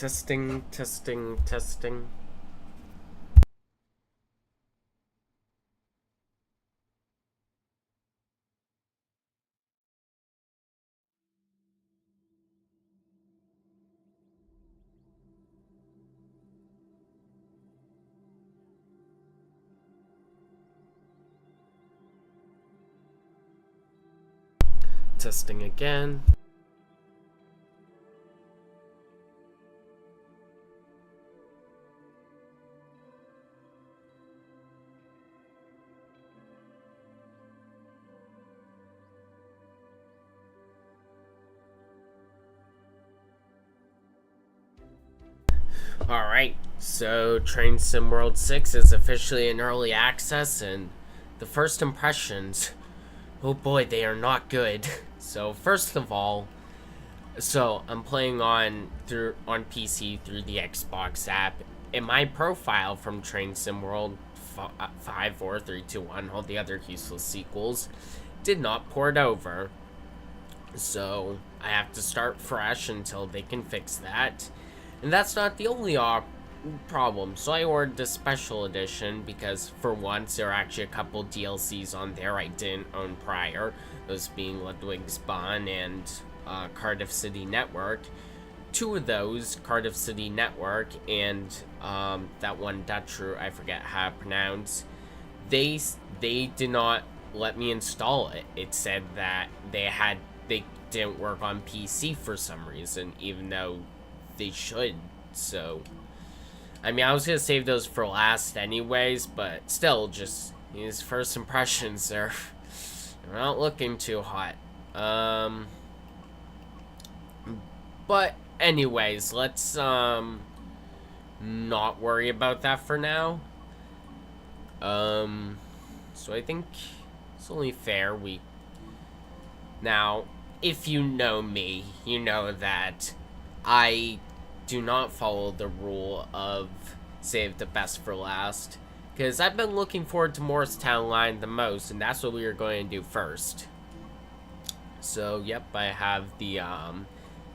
Testing, testing, testing. Testing again. Alright, so Train Sim World 6 is officially in early access, and the first impressions, oh boy, they are not good. So, first of all, I'm playing on PC through the Xbox app. In my profile from Train Sim World 5, 4, 3, 2, 1, all the other useless sequels, did not port over. So, I have to start fresh until they can fix that. And that's not the only problem. So I ordered the special edition because for once there are actually a couple DLCs on there I didn't own prior. Those being Ludwig's Bahn and Cardiff City Network. Two of those, Cardiff City Network and that one Dutch route I forget how to pronounce, they did not let me install it. It said that they didn't work on PC for some reason, even though they should. So I mean, I was gonna save those for last anyways, but still, just these first impressions, they're not looking too hot. But anyways, let's not worry about that for now. So I think it's only fair we now, if you know me, you know that I do not follow the rule of save the best for last, because I've been looking forward to Morristown Line the most, and that's what we are going to do first. So yep, I have the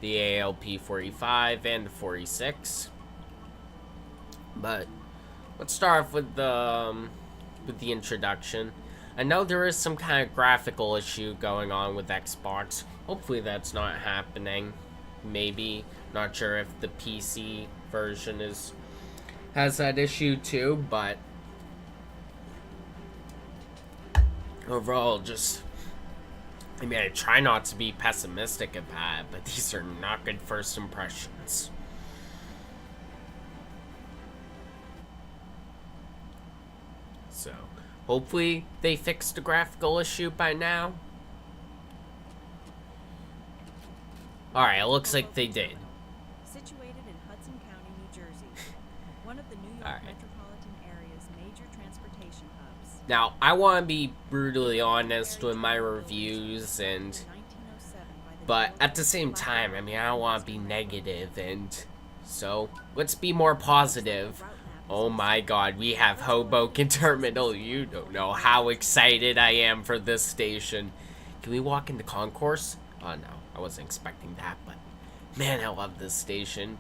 ALP 45 and the 46, but let's start off with the introduction. I know there is some kind of graphical issue going on with Xbox. Hopefully that's not happening. Maybe. Not sure if the PC version has that issue too, but overall, I mean, I try not to be pessimistic about it, but these are not good first impressions. So, hopefully they fixed the graphical issue by now. Alright, it looks like they did. Situated in Hudson County, New Jersey, one of the New York metropolitan area's major transportation hubs. Now, I want to be brutally honest with my reviews, but at the same time, I mean, I don't want to be negative, and so let's be more positive. Oh my god, we have Hoboken Terminal. You don't know how excited I am for this station. Can we walk into concourse? Oh no, I wasn't expecting that, but man, I love this station.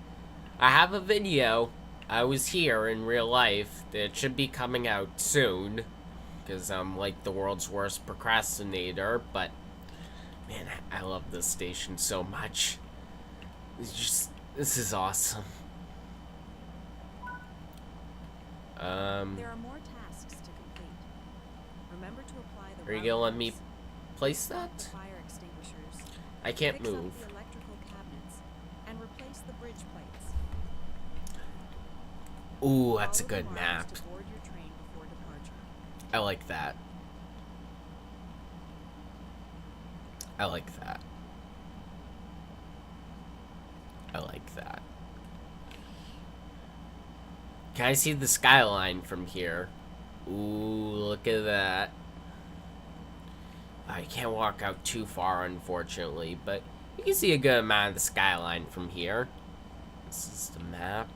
I have a video. I was here in real life that should be coming out soon, because I'm like the world's worst procrastinator, but man, I love this station so much. This is awesome. There are more tasks to complete. Remember to apply the Are you gonna let me place that? Fire extinguishers. I can't Fix up move. the electrical cabinets and replace the bridge plates. Ooh, that's a Follow the good lines map. to board your train before departure. I like that. I like that. I like that. Can I see the skyline from here? Ooh, look at that. I can't walk out too far, unfortunately, but you can see a good amount of the skyline from here. This is the map.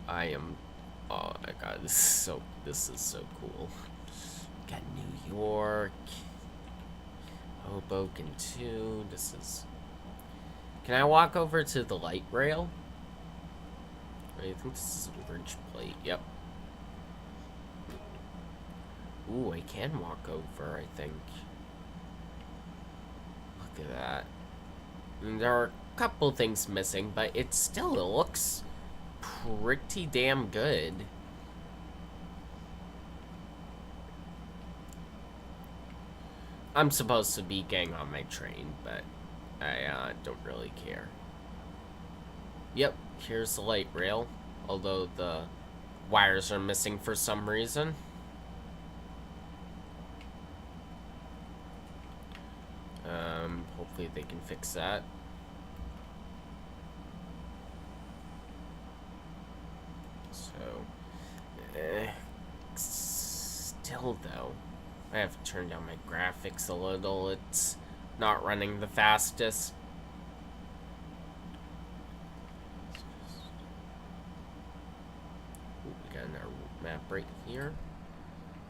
Oh my god, this is so cool. Got New York, Hoboken 2. Can I walk over to the light rail? I think this is a bridge plate. Yep. Ooh, I can walk over, I think. Look at that. And there are a couple things missing, but it still looks pretty damn good. I'm supposed to be getting on my train, but I don't really care. Yep, here's the light rail, although the wires are missing for some reason. Hopefully they can fix that. So, still though, I have to turn down my graphics a little. It's not running the fastest. Ooh, we got another map right here.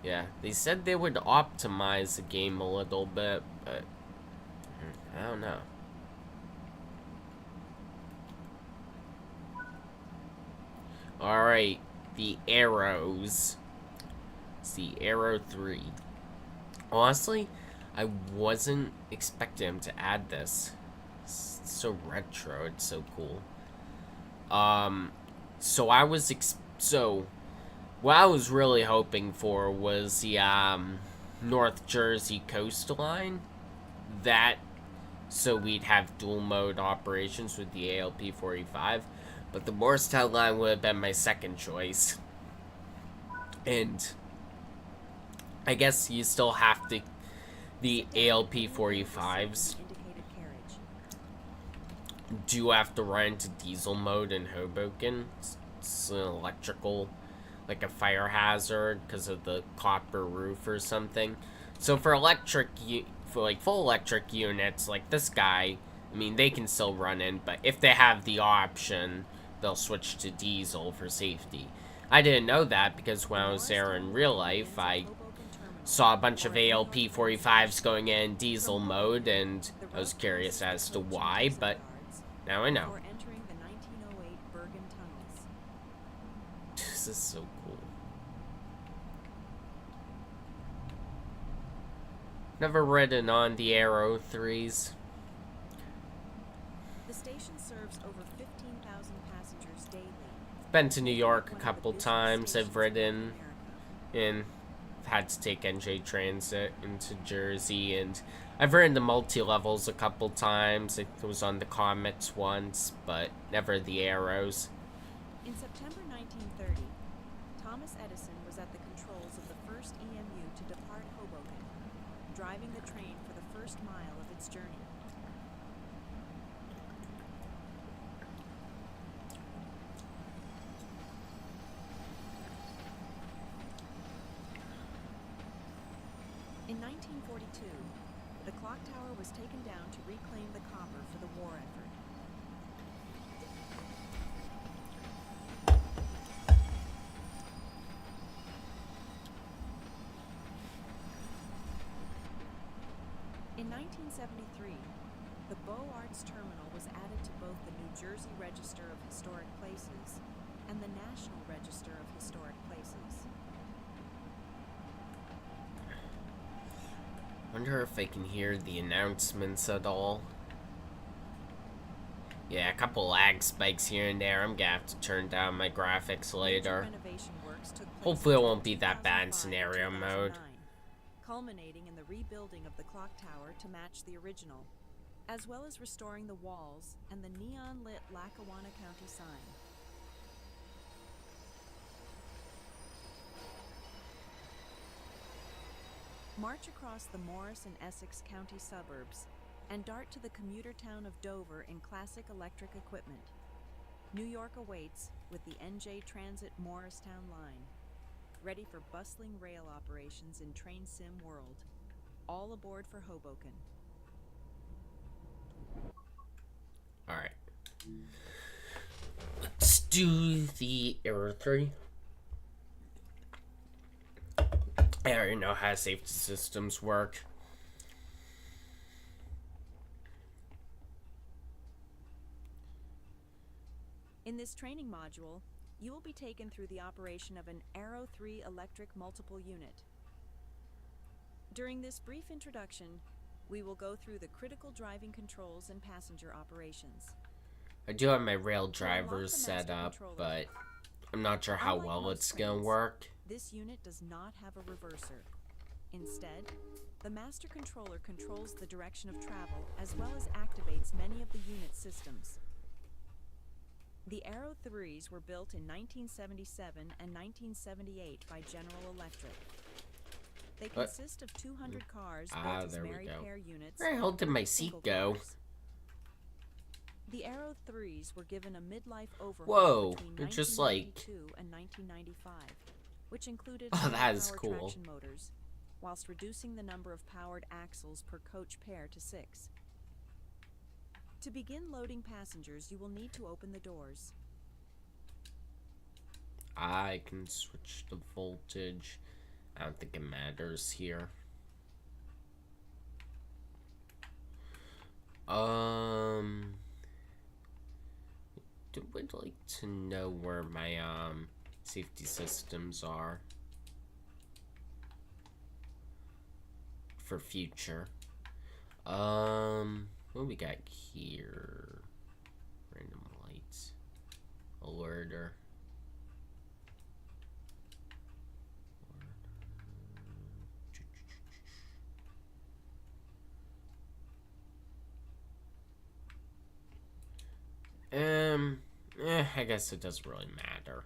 Yeah, they said they would optimize the game a little bit, but I don't know. Alright, the arrows. It's the Arrow 3. Honestly, I wasn't expecting him to add this. It's so retro, it's so cool. So I was what I was really hoping for was the North Jersey coastline. So we'd have dual mode operations with the ALP-45, but the Morristown line would have been my second choice. And I guess you still have to, the ALP-45s do have to run into diesel mode in Hoboken. It's an electrical, like a fire hazard because of the copper roof or something. So for full electric units like this guy, I mean, they can still run in, but if they have the option, they'll switch to diesel for safety. I didn't know that because when I was there in real life, I saw a bunch of ALP-45s going in diesel mode, and I was curious as to why, but now I know. This is so cool. Never ridden on the Arrow 3s. The station serves over 15,000 passengers daily. Been to New York a couple times. I've ridden in, had to take NJ Transit into Jersey, and I've ridden the multi-levels a couple times. It was on the Comets once, but never the Arrows. In September 1930, Thomas Edison was at the controls of the first EMU to depart Hoboken, driving the train for the first mile of its journey. In 1942, the clock tower was taken down to reclaim the copper for the war effort. In 1973, the Beaux Arts Terminal was added to both the New Jersey Register of Historic Places and the National Register of Historic Places. Wonder if I can hear the announcements at all. Yeah, a couple lag spikes here and there. I'm gonna have to turn down my graphics later. Hopefully it won't be that bad in scenario mode. Culminating in the rebuilding of the clock tower to match the original, as well as restoring the walls and the neon-lit Lackawanna County sign. March across the Morris and Essex County suburbs and dart to the commuter town of Dover in classic electric equipment. New York awaits with the NJ Transit Morristown line, ready for bustling rail operations in Train Sim World. All aboard for Hoboken. Alright. Let's do the Arrow 3. I already know how safety systems work. In this training module, you will be taken through the operation of an Aero 3 electric multiple unit. During this brief introduction, we will go through the critical driving controls and passenger operations. I do have my rail drivers set up, but I'm not sure how well it's gonna work. This unit does not have a reverser. Instead, the master controller controls the direction of travel as well as activates many of the unit's systems. The Aero 3s were built in 1977 and 1978 by General Electric. They consist of 200 cars built as married pair units. Where the hell did my seat go? The Aero 3s were given a midlife overhaul between 1992 and 1995, which included power traction motors, whilst reducing the number of powered axles per coach pair to 6. To begin loading passengers, you will need to open the doors. I can switch the voltage. I don't think it matters here. Would like to know where my safety systems are for future. What we got here? Random lights. Alerter. I guess it doesn't really matter.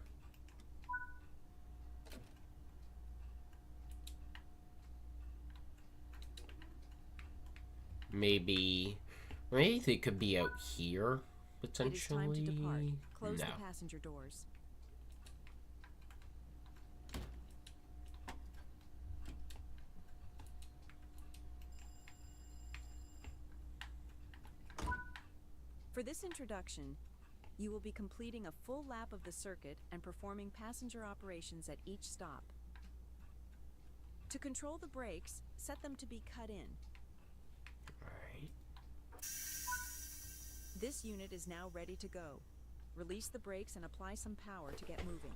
Maybe they could be out here, potentially. It is time to depart. Close the passenger doors. For this introduction, you will be completing a full lap of the circuit and performing passenger operations at each stop. To control the brakes, set them to be cut in. Alright. This unit is now ready to go. Release the brakes and apply some power to get moving.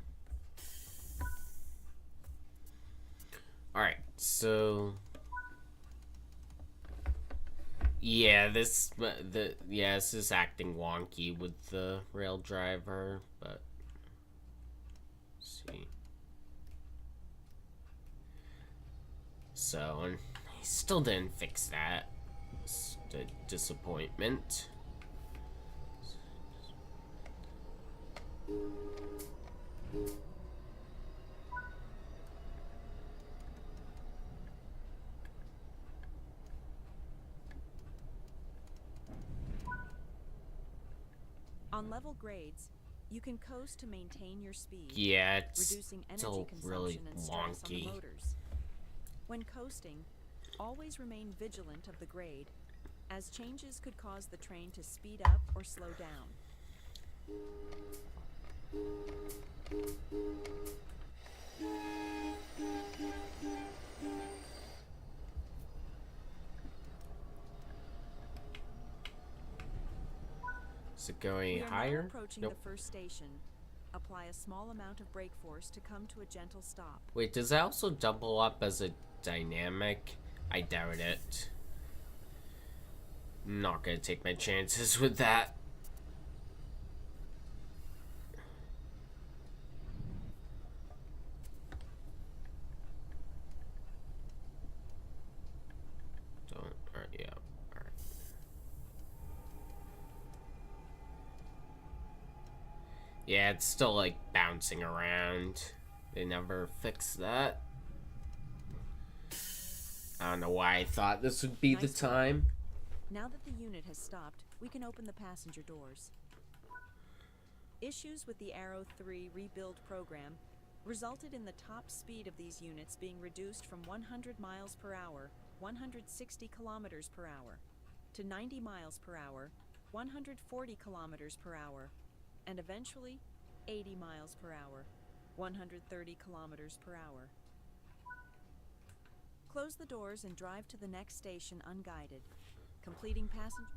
Alright, so yeah, this is acting wonky with the rail driver, but let's see. So, and he still didn't fix that. It's a disappointment. On level grades, you can coast to maintain your speed, yeah, it's reducing energy still consumption really and stress on the wonky. motors. When coasting, always remain vigilant of the grade, as changes could cause the train to speed up or slow down. Is it going We are higher? now approaching Nope. the first station. Apply a small amount of brake force to come to a gentle stop. Wait, does that also double up as a dynamic? I doubt it. Not gonna take my chances with that. Don't, alright, yeah, alright. Yeah, it's still like bouncing around. They never fixed that. I don't know why I thought this would be the Nice work. time. Now that the unit has stopped, we can open the passenger doors. Issues with the Aero 3 rebuild program resulted in the top speed of these units being reduced from 100 miles per hour, 160 kilometers per hour, to 90 miles per hour, 140 kilometers per hour, and eventually 80 miles per hour, 130 kilometers per hour. Close the doors and drive to the next station unguided, completing passenger.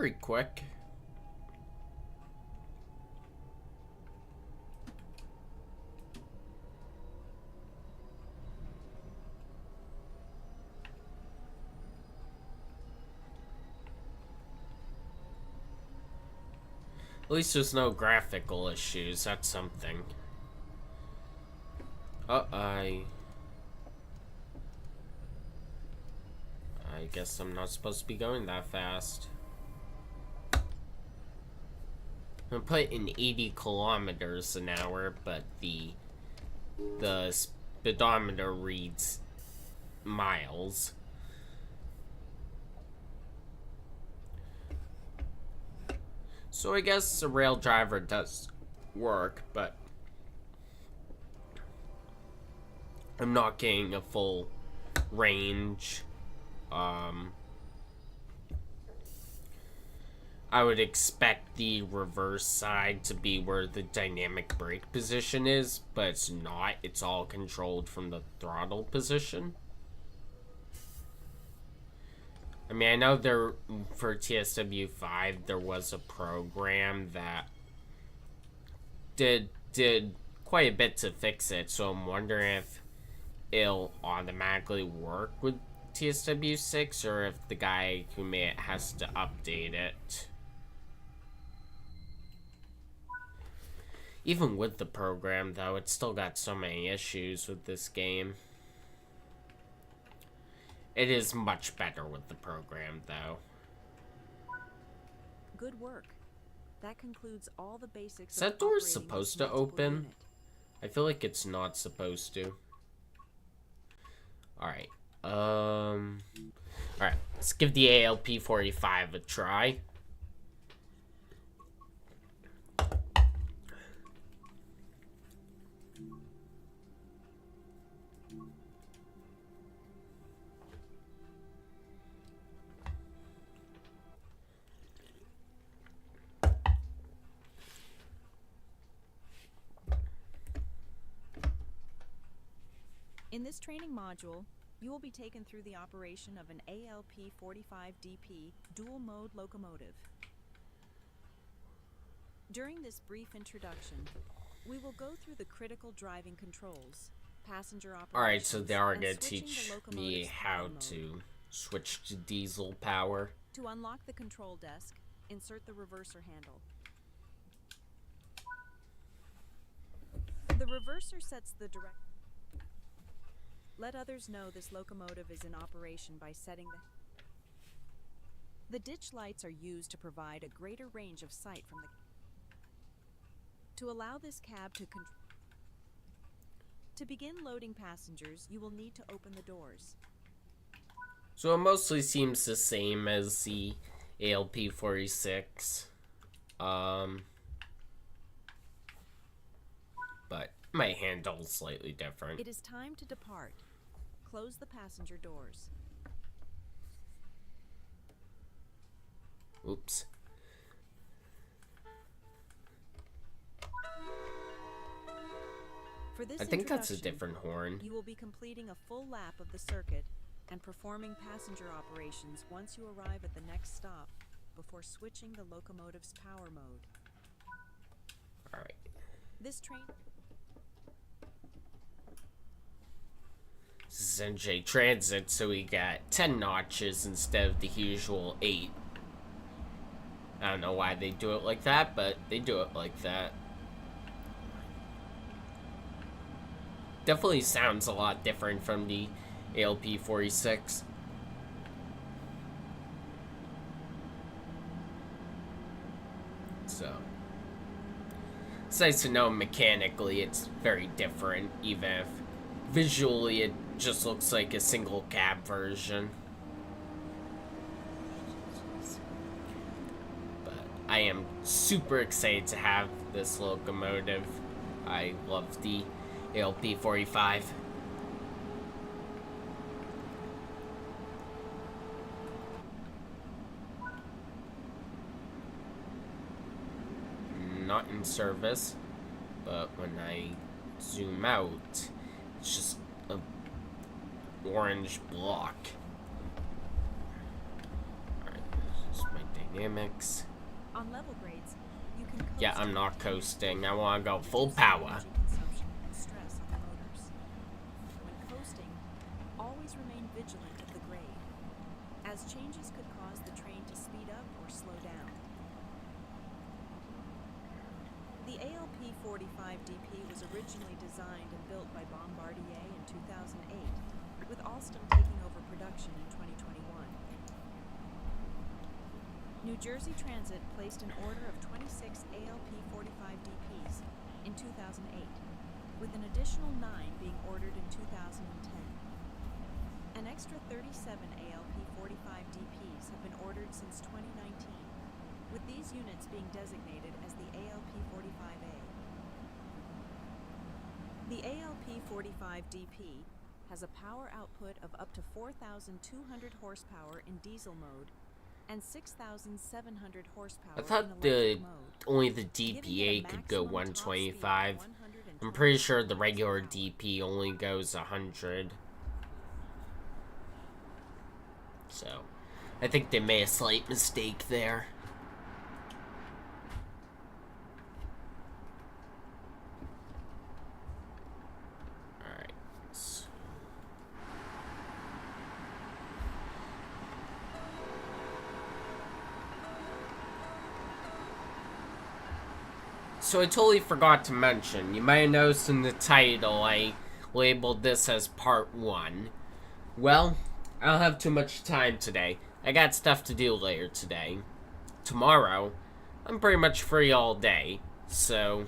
pretty quick. At least there's no graphical issues. That's something. I guess I'm not supposed to be going that fast. I'm gonna put in 80 kilometers an hour, but the speedometer reads miles. So I guess the rail driver does work, but I'm not getting a full range. I would expect the reverse side to be where the dynamic brake position is, but it's not. It's all controlled from the throttle position. I mean, I know there, for TSW 5, there was a program that did quite a bit to fix it, so I'm wondering if it'll automatically work with TSW 6, or if the guy who made it has to update it. Even with the program, though, it's still got so many issues with this game. It is much better with the program, though. Good work. That concludes all the basics. Is that door supposed to open? I feel like it's not supposed to. Alright. Alright, let's give the ALP-45 a try. In this training module, you will be taken through the operation of an ALP-45DP dual-mode locomotive. During this brief introduction, we will go through the critical driving controls, passenger operations. Alright, so they are going to switching teach the me locomotive's how power mode. to switch to diesel power. To unlock the control desk, insert the reverser handle. The reverser sets the direct. Let others know this locomotive is in operation by setting the ditch lights are used to provide a greater range of sight from the. To allow this cab to To begin loading passengers, you will need to open the doors. So it mostly seems the same as the ALP-46. But my handle's slightly different. It is time to depart. Close the passenger doors. Oops. For this I think that's a introduction, different horn. You will be completing a full lap of the circuit and performing passenger operations once you arrive at the next stop before switching the locomotive's power mode. Alright. This train. This is NJ Transit, so we got 10 notches instead of the usual 8. I don't know why they do it like that, but they do it like that. Definitely sounds a lot different from the ALP-46. So it's nice to know mechanically it's very different, even if visually it just looks like a single cab version. But I am super excited to have this locomotive. I love the ALP-45. Not in service, but when I zoom out, it's just a orange block. Alright, this might take Dynamics. On level grades, you can Yeah, I'm not coasting. I want to go full power. Consumption and stress on the motors. When coasting, always remain vigilant of the grade, as changes could cause the train to speed up or slow down. The ALP-45DP was originally designed and built by Bombardier in 2008, with Alstom taking over production in 2021. New Jersey Transit placed an order of 26 ALP-45DPs in 2008, with an additional 9 being ordered in 2010. An extra 37 ALP-45DPs have been ordered since 2019, with these units being designated as the ALP-45A. The ALP-45DP has a power output of up to 4,200 horsepower in diesel mode and 6,700 horsepower I thought in electric mode. only the DPA could go 125. I'm pretty sure the regular DP only goes 100. So, I think they made a slight mistake there. Alright. So I totally forgot to mention, you might have noticed in the title I labeled this as part 1. Well, I don't have too much time today. I got stuff to do later today. Tomorrow, I'm pretty much free all day, so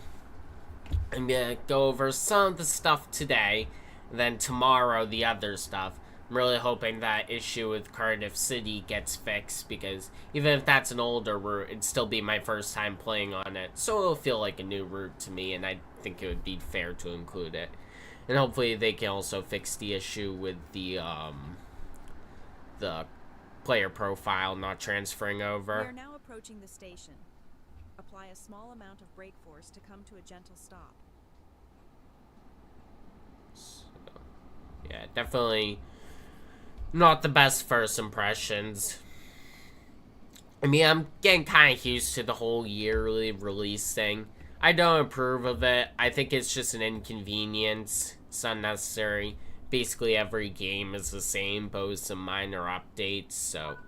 I'm gonna go over some of the stuff today, and then tomorrow the other stuff. I'm really hoping that issue with Cardiff City gets fixed, because even if that's an older route, it'd still be my first time playing on it, so it'll feel like a new route to me, and I think it would be fair to include it. And hopefully they can also fix the issue with the player profile not transferring over. We are now approaching the station. Apply a small amount of brake force to come to a gentle stop. So, yeah, definitely not the best first impressions. I mean, I'm getting kind of used to the whole yearly release thing. I don't approve of it. I think it's just an inconvenience. It's unnecessary. Basically, every game is the same, but with some minor updates, so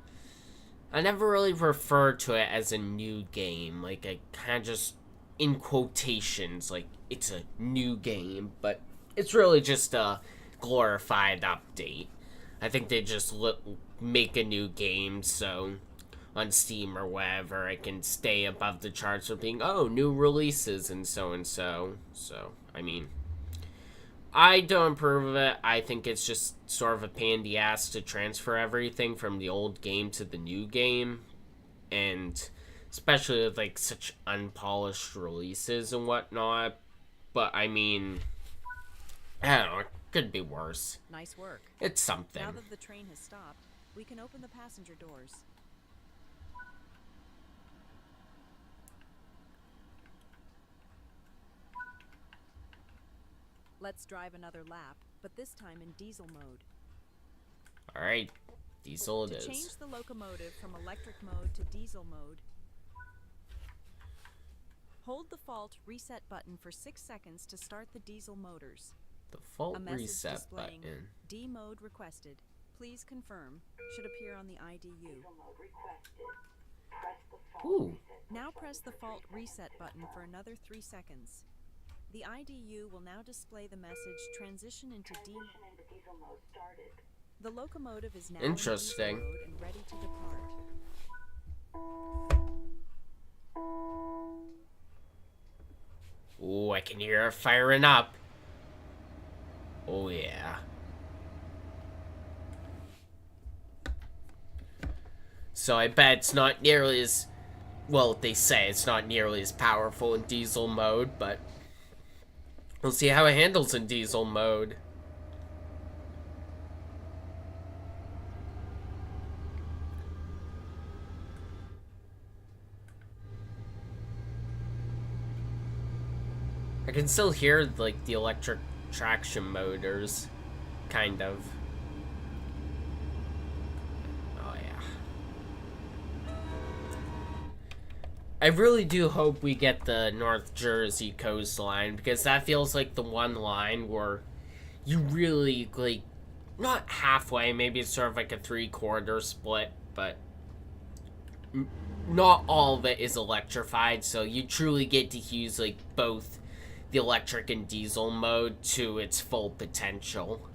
I never really refer to it as a new game. Like, I kind of just, in quotations, like, it's a new game, but it's really just a glorified update. I think they just make a new game, so on Steam or wherever, I can stay above the charts of being, oh, new releases and so. So, I mean, I don't approve of it. I think it's just sort of a pain in the ass to transfer everything from the old game to the new game. And especially with, like, such unpolished releases and whatnot. But, I mean, I don't know, it could be worse. Nice work. It's something. Now that the train has stopped, we can open the passenger doors. Let's drive another lap, but this time in diesel mode. Alright, diesel it is. To change the locomotive from electric mode to diesel mode, hold the fault reset button for 6 seconds to start the diesel motors. The fault A message reset displaying button. D mode requested. Please confirm should appear on the IDU. Ooh. Now press the fault reset button for another 3 seconds. The IDU will now display the message transition into diesel mode started. The locomotive is now Interesting. in diesel mode and ready to depart. Ooh, I can hear her firing up. Oh yeah. So I bet it's not nearly as, well, they say it's not nearly as powerful in diesel mode, but we'll see how it handles in diesel mode. I can still hear, like, the electric traction motors, kind of. Oh, yeah. I really do hope we get the North Jersey coastline, because that feels like the one line where you really, like, not halfway, maybe it's sort of like a 3/4 split, but not all of it is electrified, so you truly get to use, like, both the electric and diesel mode to its full potential.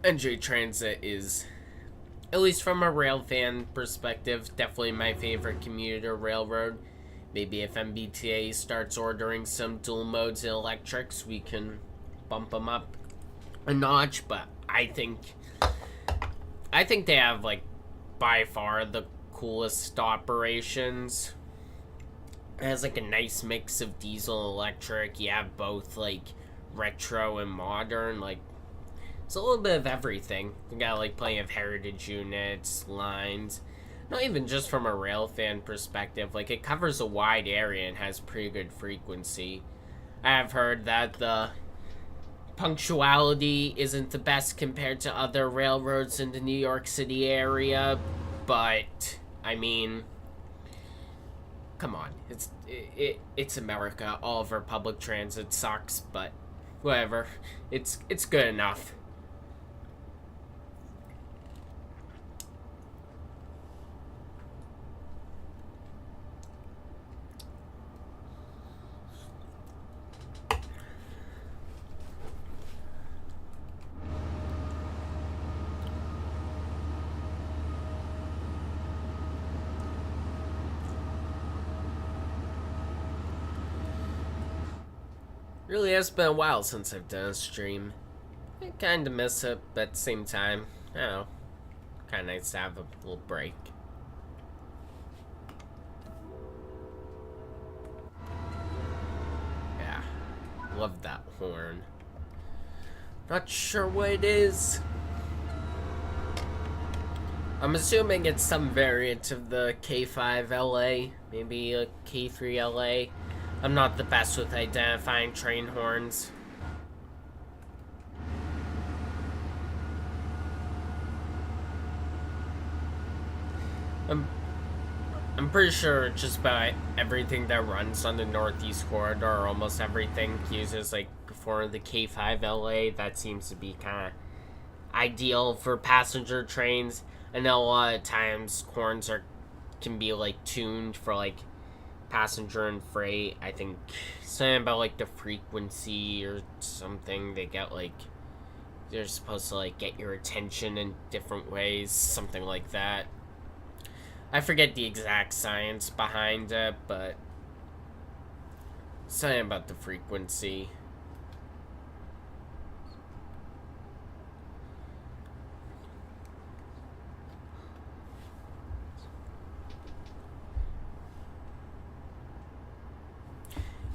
NJ Transit is, at least from a rail fan perspective, definitely my favorite commuter railroad. Maybe if MBTA starts ordering some dual modes and electrics, we can bump them up a notch. But I think they have, like, by far the coolest operations. It has, like, a nice mix of diesel and electric. You have both, like, retro and modern. Like, it's a little bit of everything. You got, like, plenty of heritage units, lines. Not even just from a rail fan perspective. Like, it covers a wide area and has pretty good frequency. I have heard that the punctuality isn't the best compared to other railroads in the New York City area, but, I mean, come on. It's America. All of our public transit sucks, but whatever. It's good enough. Really has been a while since I've done a stream. I kinda miss it, but at the same time, I don't know. Kinda nice to have a little break. Yeah. Love that horn. Not sure what it is. I'm assuming it's some variant of the K5LA, maybe a K3LA. I'm not the best with identifying train horns. I'm pretty sure just about everything that runs on the Northeast Corridor, or almost everything, uses, like, before the K5LA. That seems to be kind of ideal for passenger trains. I know a lot of times horns can be, like, tuned for, like, passenger and freight. I think something about, like, the frequency or something. They get, like, they're supposed to, like, get your attention in different ways, something like that. I forget the exact science behind it, but something about the frequency.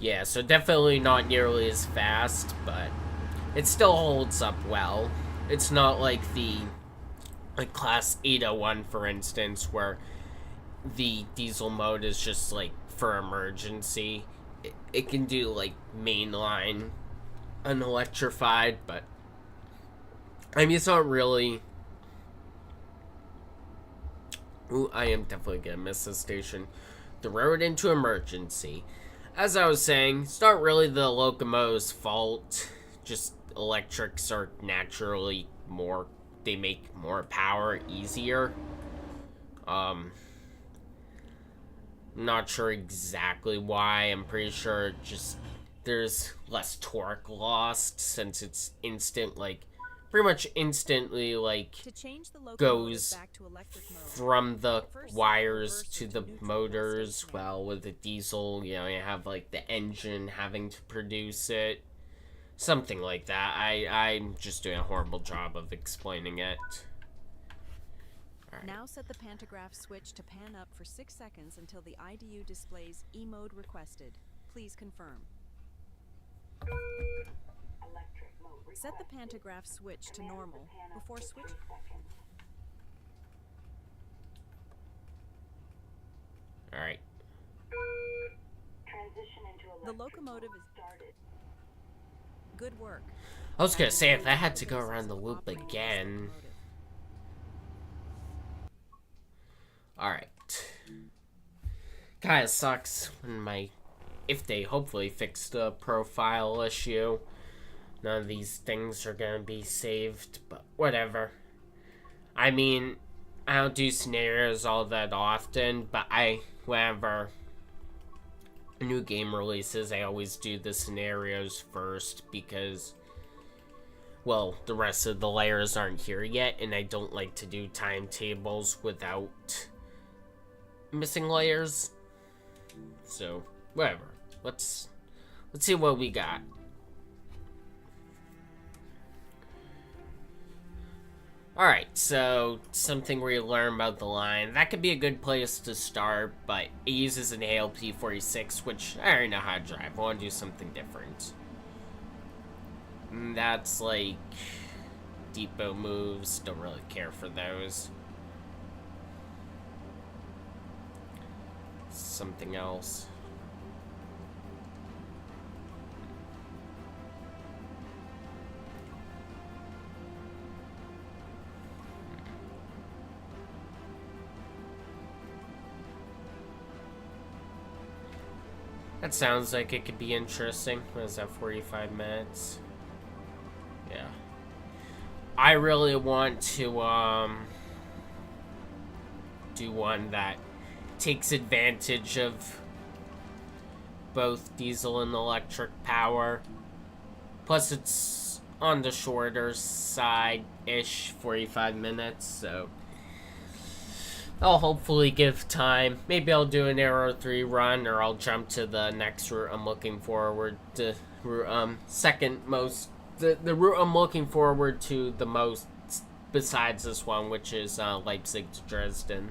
Yeah, so definitely not nearly as fast, but it still holds up well. It's not like the, like, Class 801, for instance, where the diesel mode is just, like, for emergency. It can do, like, mainline unelectrified, but I mean, it's not really. Ooh, I am definitely gonna miss this station. The road into emergency. As I was saying, it's not really the locomotive's fault. Just electrics are naturally more. They make more power easier. Not sure exactly why. I'm pretty sure just there's less torque lost since it's instant, like, pretty much instantly, like, To change the locomotive goes back to electric mode, from the first wires reverse to into the neutral motors. pulsation. Well, with the diesel, you know, you have, like, the engine having to produce it. Something like that. I'm just doing a horrible job of explaining it. Alright. Now set the pantograph switch to pan up for 6 seconds until the IDU displays E-mode requested. Please confirm. Set the pantograph switch to normal before switch. Alright. The locomotive is started. Good work. I was gonna That say, if I includes had to go evidence around the of loop operating again. locomotive. Alright. Kinda sucks when if they hopefully fix the profile issue, none of these things are gonna be saved, but whatever. I mean, I don't do scenarios all that often, but whenever a new game releases, I always do the scenarios first because, well, the rest of the layers aren't here yet, and I don't like to do timetables without missing layers. So, whatever. Let's see what we got. Alright, so something where you learn about the line. That could be a good place to start, but it uses an ALP-46, which I already know how to drive. I want to do something different. And that's like depot moves. Don't really care for those. Something else. That sounds like it could be interesting. What is that, 45 minutes? Yeah. I really want to, do one that takes advantage of both diesel and electric power. Plus, it's on the shorter side-ish, 45 minutes, so I'll hopefully give time. Maybe I'll do an Arrow 3 run, or I'll jump to the next route I'm looking forward to. Second most, the route I'm looking forward to the most besides this one, which is Leipzig to Dresden.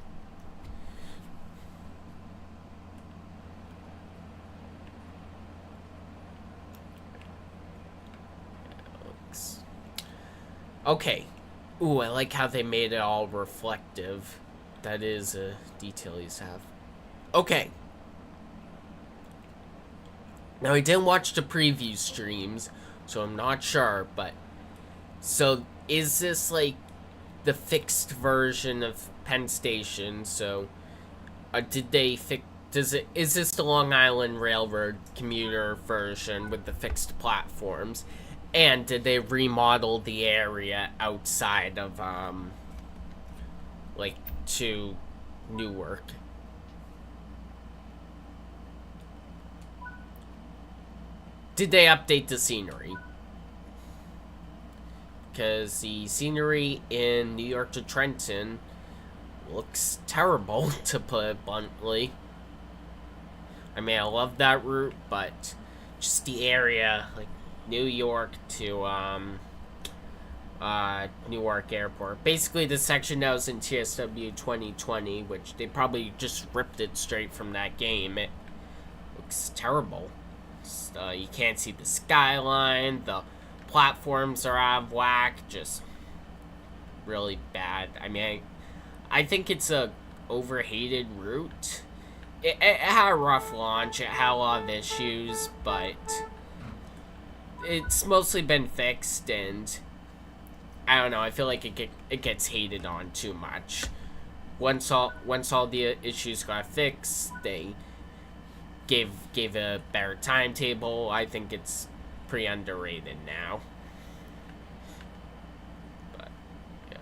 Okay. Ooh, I like how they made it all reflective. That is a detail you have. Okay. Now, I didn't watch the preview streams, so I'm not sure, but... So, is this, like, the fixed version of Penn Station? So, did they fix... Is this the Long Island Railroad commuter version with the fixed platforms? And did they remodel the area outside of, like, to Newark? Did they update the scenery? Because the scenery in New York to Trenton looks terrible, to put it bluntly. I mean, I love that route, but just the area, like, New York to, Newark Airport. Basically, the section that was in TSW 2020, which they probably just ripped it straight from that game. It looks terrible. You can't see the skyline. The platforms are out of whack. Just really bad. I mean, I think it's a overhated route. It had a rough launch. It had a lot of issues, but it's mostly been fixed, and I don't know, I feel like it gets hated on too much. Once all the issues got fixed, they gave a better timetable. I think it's pretty underrated now. But yeah,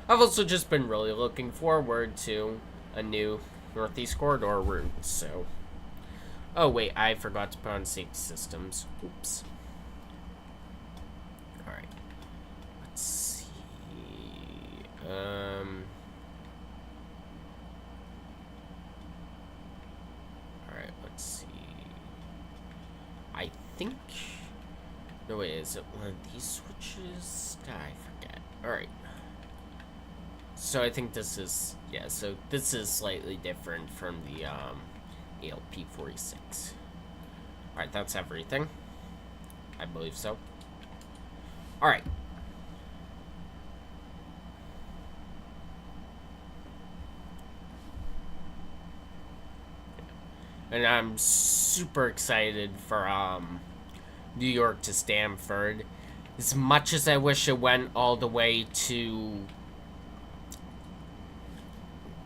I've also just been really looking forward to a new Northeast Corridor route, so... Oh wait, I forgot to put on safety systems. Oops. Alright. Let's see. Alright, let's see. I think... No, wait, is it one of these switches? I forget. Alright. So I think this is... Yeah, so this is slightly different from the, ALP-46. Alright, that's everything. I believe so. Alright. And I'm super excited for, New York to Stamford. As much as I wish it went all the way to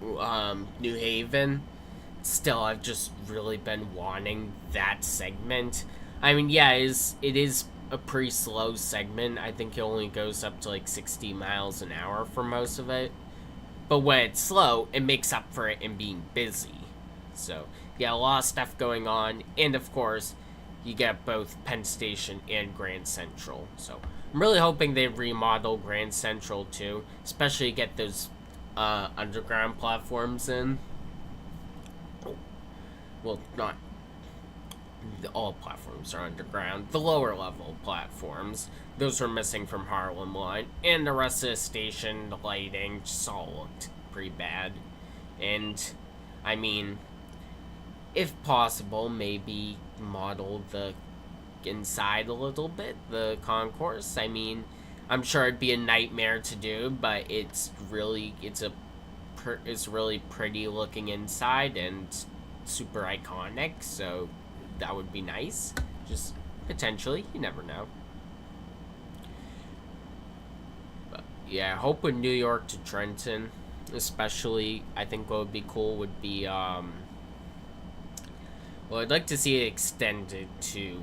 New Haven, still I've just really been wanting that segment. I mean, yeah, it is a pretty slow segment. I think it only goes up to like 60 miles an hour for most of it. But when it's slow, it makes up for it in being busy. So, yeah, a lot of stuff going on. And of course, you get both Penn Station and Grand Central. So, I'm really hoping they remodel Grand Central too. Especially get those underground platforms in. Well, not all platforms are underground. The lower level platforms, those were missing from Harlem Line, and the rest of the station, the lighting, just all looked pretty bad. And I mean, if possible, maybe model the inside a little bit, the concourse. I mean, I'm sure it'd be a nightmare to do, but it's really pretty looking inside and super iconic, so that would be nice. Just potentially, you never know. But yeah, hope with New York to Trenton, especially, I think what would be cool would be well, I'd like to see it extended to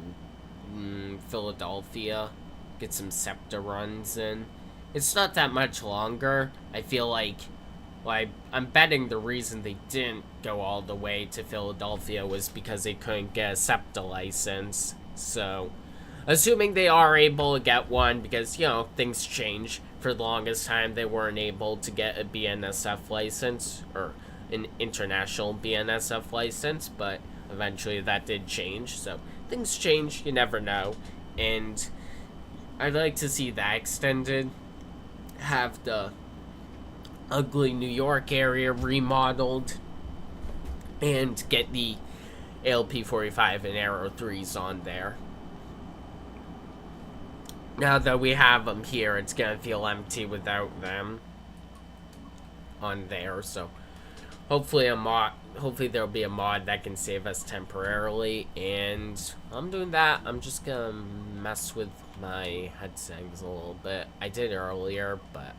Philadelphia, get some SEPTA runs in. It's not that much longer. I feel like, well, I'm betting the reason they didn't go all the way to Philadelphia was because they couldn't get a SEPTA license. So, assuming they are able to get one, because, you know, things change. For the longest time, they weren't able to get a BNSF license, or an international BNSF license, but eventually that did change. So, things change, you never know. And I'd like to see that extended. Have the ugly New York area remodeled, and get the ALP 45 and Aero 3s on there. Now that we have them here, it's gonna feel empty without them on there, so hopefully there'll be a mod that can save us temporarily. And I'm doing that. I'm just gonna mess with my head settings a little bit. I did earlier, but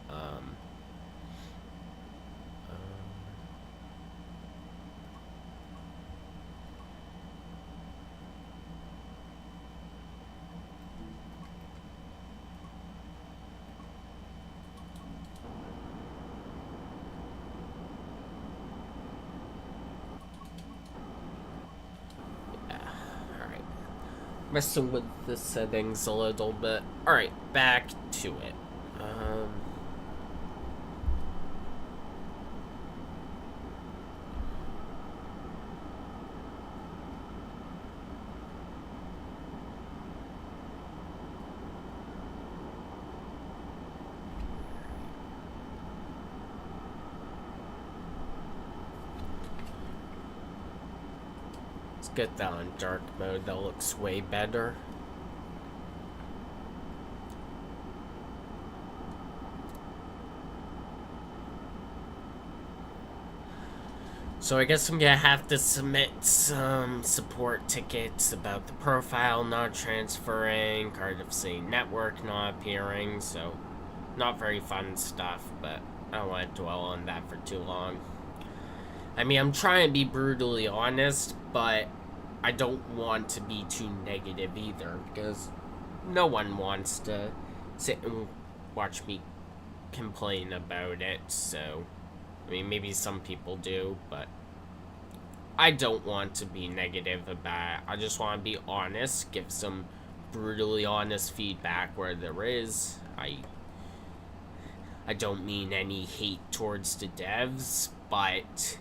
messing with the settings a little bit. Alright, back to it. Get that on dark mode. That looks way better. So I guess I'm gonna have to submit some support tickets about the profile not transferring, Cardiff City Network not appearing, so not very fun stuff, but I don't want to dwell on that for too long. I mean, I'm trying to be brutally honest, but I don't want to be too negative either, because no one wants to sit and watch me complain about it. So, I mean, maybe some people do, but I don't want to be negative about it. I just want to be honest, give some brutally honest feedback where there is. I don't mean any hate towards the devs, but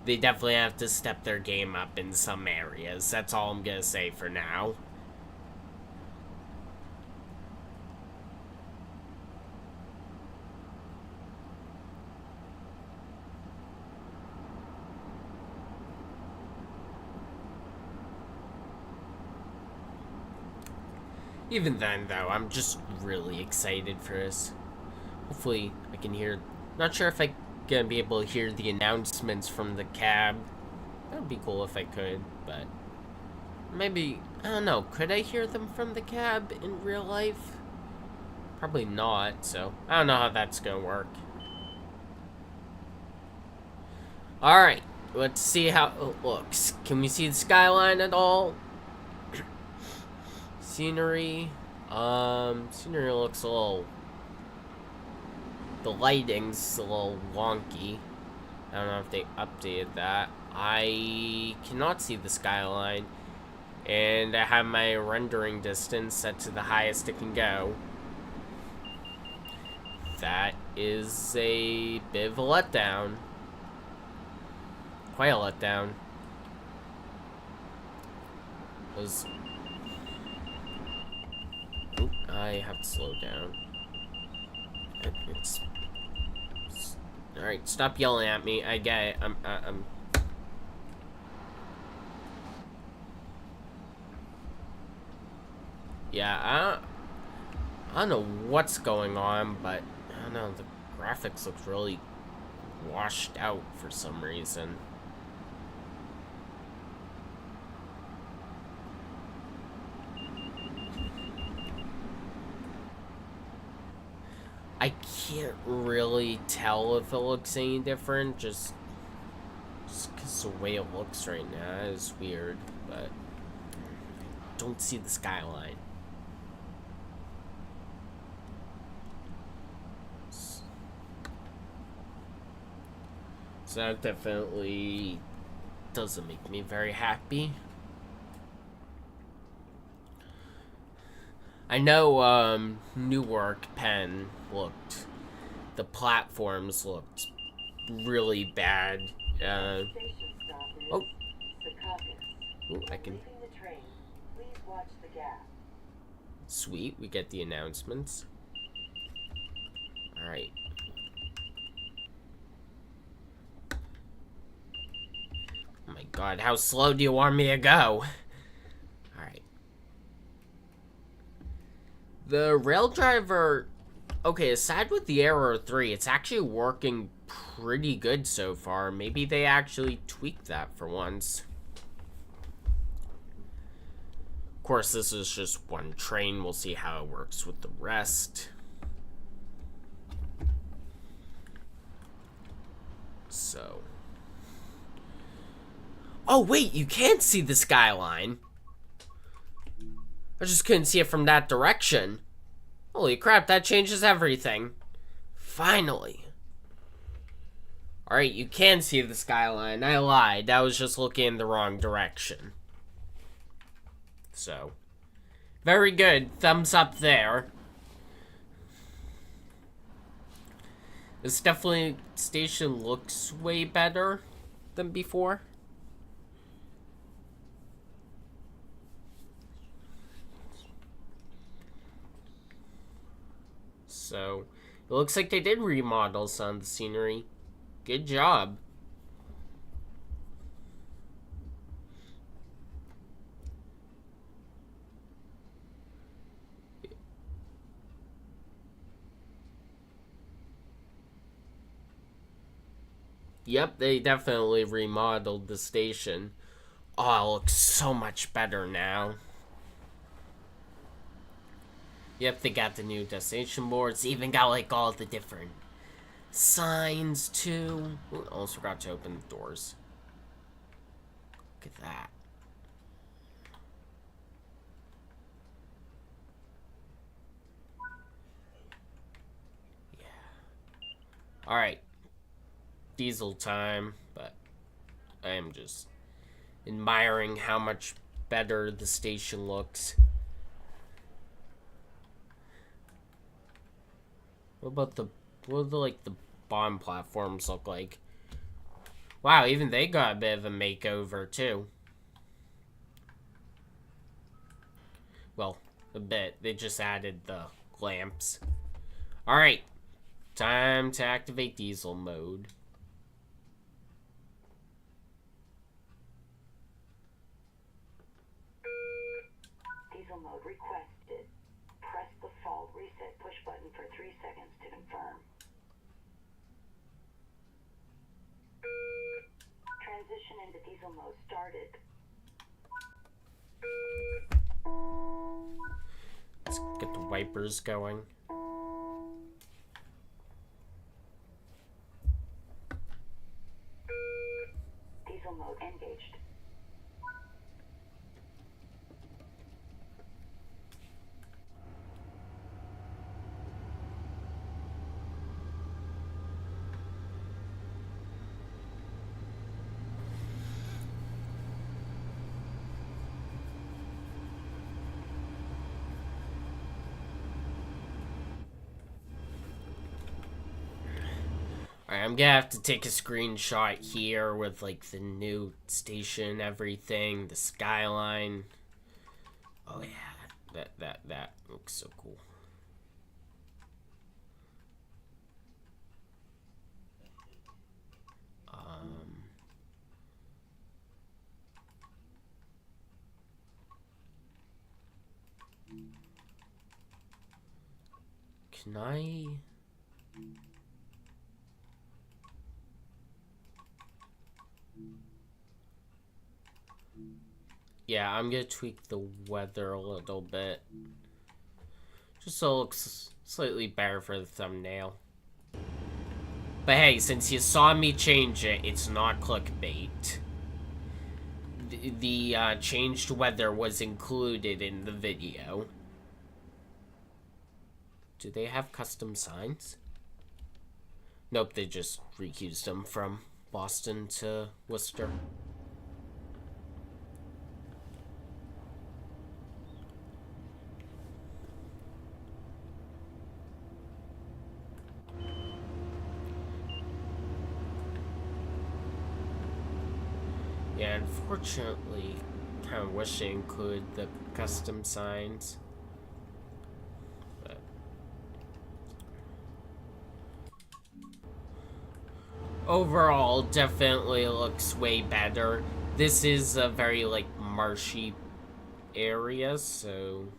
they definitely have to step their game up in some areas. That's all I'm gonna say for now. Even then, though, I'm just really excited for this. Hopefully, I can hear... Not sure if I'm gonna be able to hear the announcements from the cab. That would be cool if I could, but... Maybe I don't know, could I hear them from the cab in real life? Probably not, so I don't know how that's gonna work. Alright, let's see how it looks. Can we see the skyline at all? Scenery. Scenery looks a little... The lighting's a little wonky. I don't know if they updated that. I cannot see the skyline. And I have my rendering distance set to the highest it can go. That is a bit of a letdown. Quite a letdown. Oop, I have to slow down. Alright, stop yelling at me. I get it. I'm... Yeah, I don't know what's going on, but I don't know, the graphics look really washed out for some reason. I can't really tell if it looks any different, just because the way it looks right now is weird, but I don't see the skyline. So that definitely doesn't make me very happy. I know Newark Penn looked, the platforms looked really bad. Oh, I can. Sweet, we get the announcements. All right. Oh my God, how slow do you want me to go? All right. The rail driver, okay, aside with the Arrow 3, it's actually working pretty good so far. Maybe they actually tweaked that for once. Of course, this is just one train. We'll see how it works with the rest. So. Oh, wait, you can't see the skyline. I just couldn't see it from that direction. Holy crap, that changes everything. Finally. Alright, you can see the skyline. I lied. I was just looking in the wrong direction. So. Very good. Thumbs up there. This definitely station looks way better than before. So, it looks like they did remodel some of the scenery. Good job. Yep, they definitely remodeled the station. Oh, it looks so much better now. Yep, they got the new destination boards. Even got like all the different signs too. Ooh, almost forgot to open the doors. Look at that. Yeah. Alright. Diesel time, but I am just admiring how much better the station looks. What do like the bond platforms look like? Wow, even they got a bit of a makeover too. Well, a bit. They just added the lamps. Alright. Time to activate diesel mode. Diesel mode requested. Press the fault reset push button for 3 seconds to confirm. Transition into diesel mode started. Let's get the wipers going. Diesel mode engaged. Alright, I'm gonna have to take a screenshot here with like the new station, everything, the skyline. Oh yeah, that looks so cool. Can I? Yeah, I'm gonna tweak the weather a little bit. Just so it looks slightly better for the thumbnail. But hey, since you saw me change it, it's not clickbait. The changed weather was included in the video. Do they have custom signs? Nope, they just recused them from Boston to Worcester. Yeah, unfortunately, kind of wish they include the custom signs. But overall, definitely looks way better. This is a very, like, marshy area, so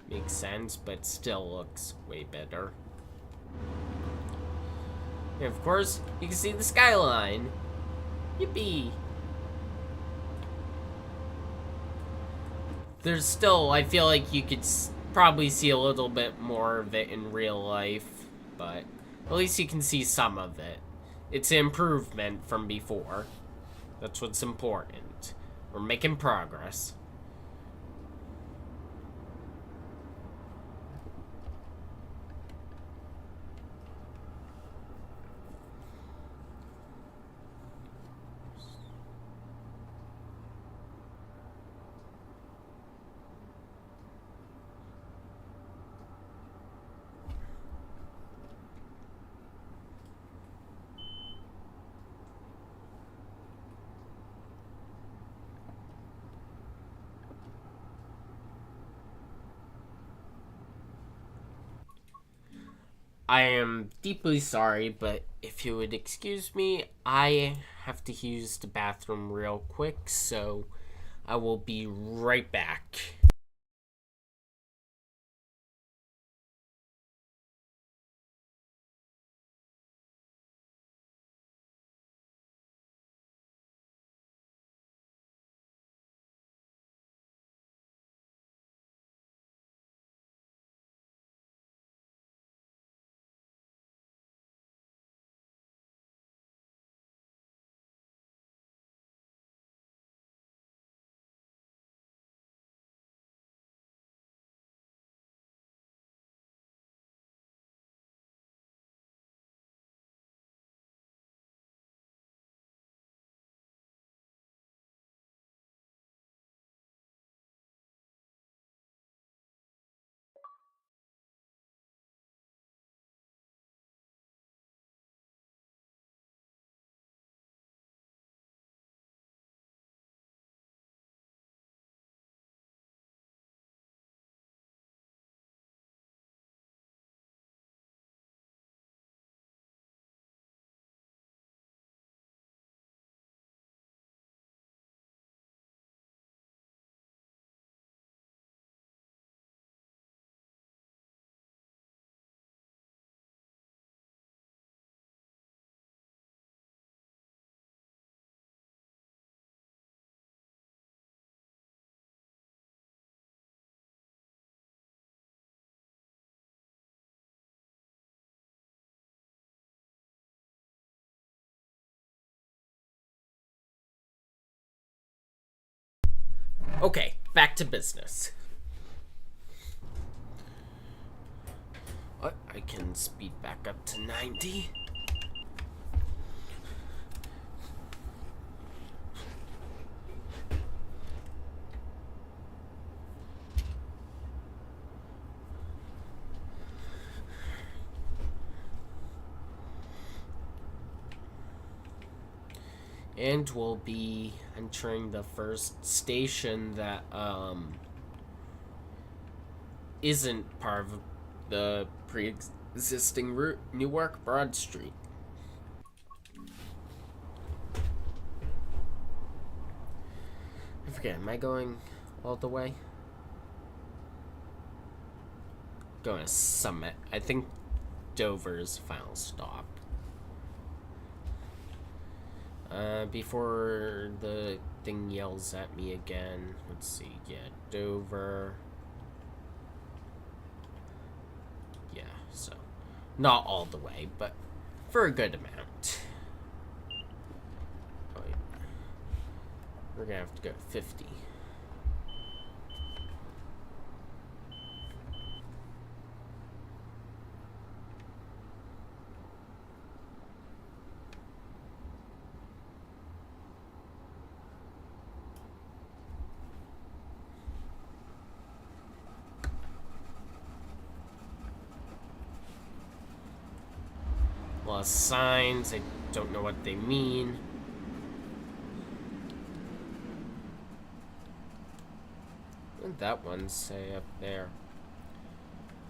makes sense, but still looks way better. And of course, you can see the skyline. Yippee! There's still, I feel like you could probably see a little bit more of it in real life, but at least you can see some of it. It's an improvement from before. That's what's important. We're making progress. I am deeply sorry, but if you would excuse me, I have to use the bathroom real quick, so I will be right back. Okay, back to business. I can speed back up to 90. And we'll be entering the first station that isn't part of the pre-existing route, Newark Broad Street. I forget, am I going all the way? Going to Summit. I think Dover's final stop. Before the thing yells at me again, let's see, yeah, Dover. Yeah, so, not all the way, but for a good amount. Oh, yeah. We're gonna have to go 50. A lot of signs, I don't know what they mean. What did that one say up there?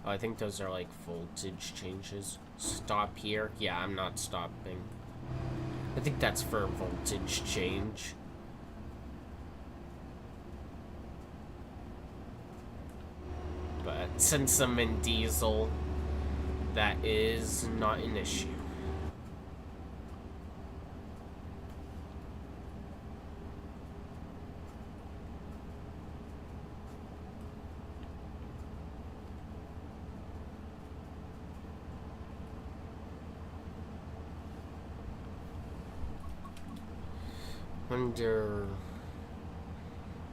Oh, I think those are like voltage changes. Stop here? Yeah, I'm not stopping. I think that's for voltage change. But since I'm in diesel, that is not an issue. Wonder,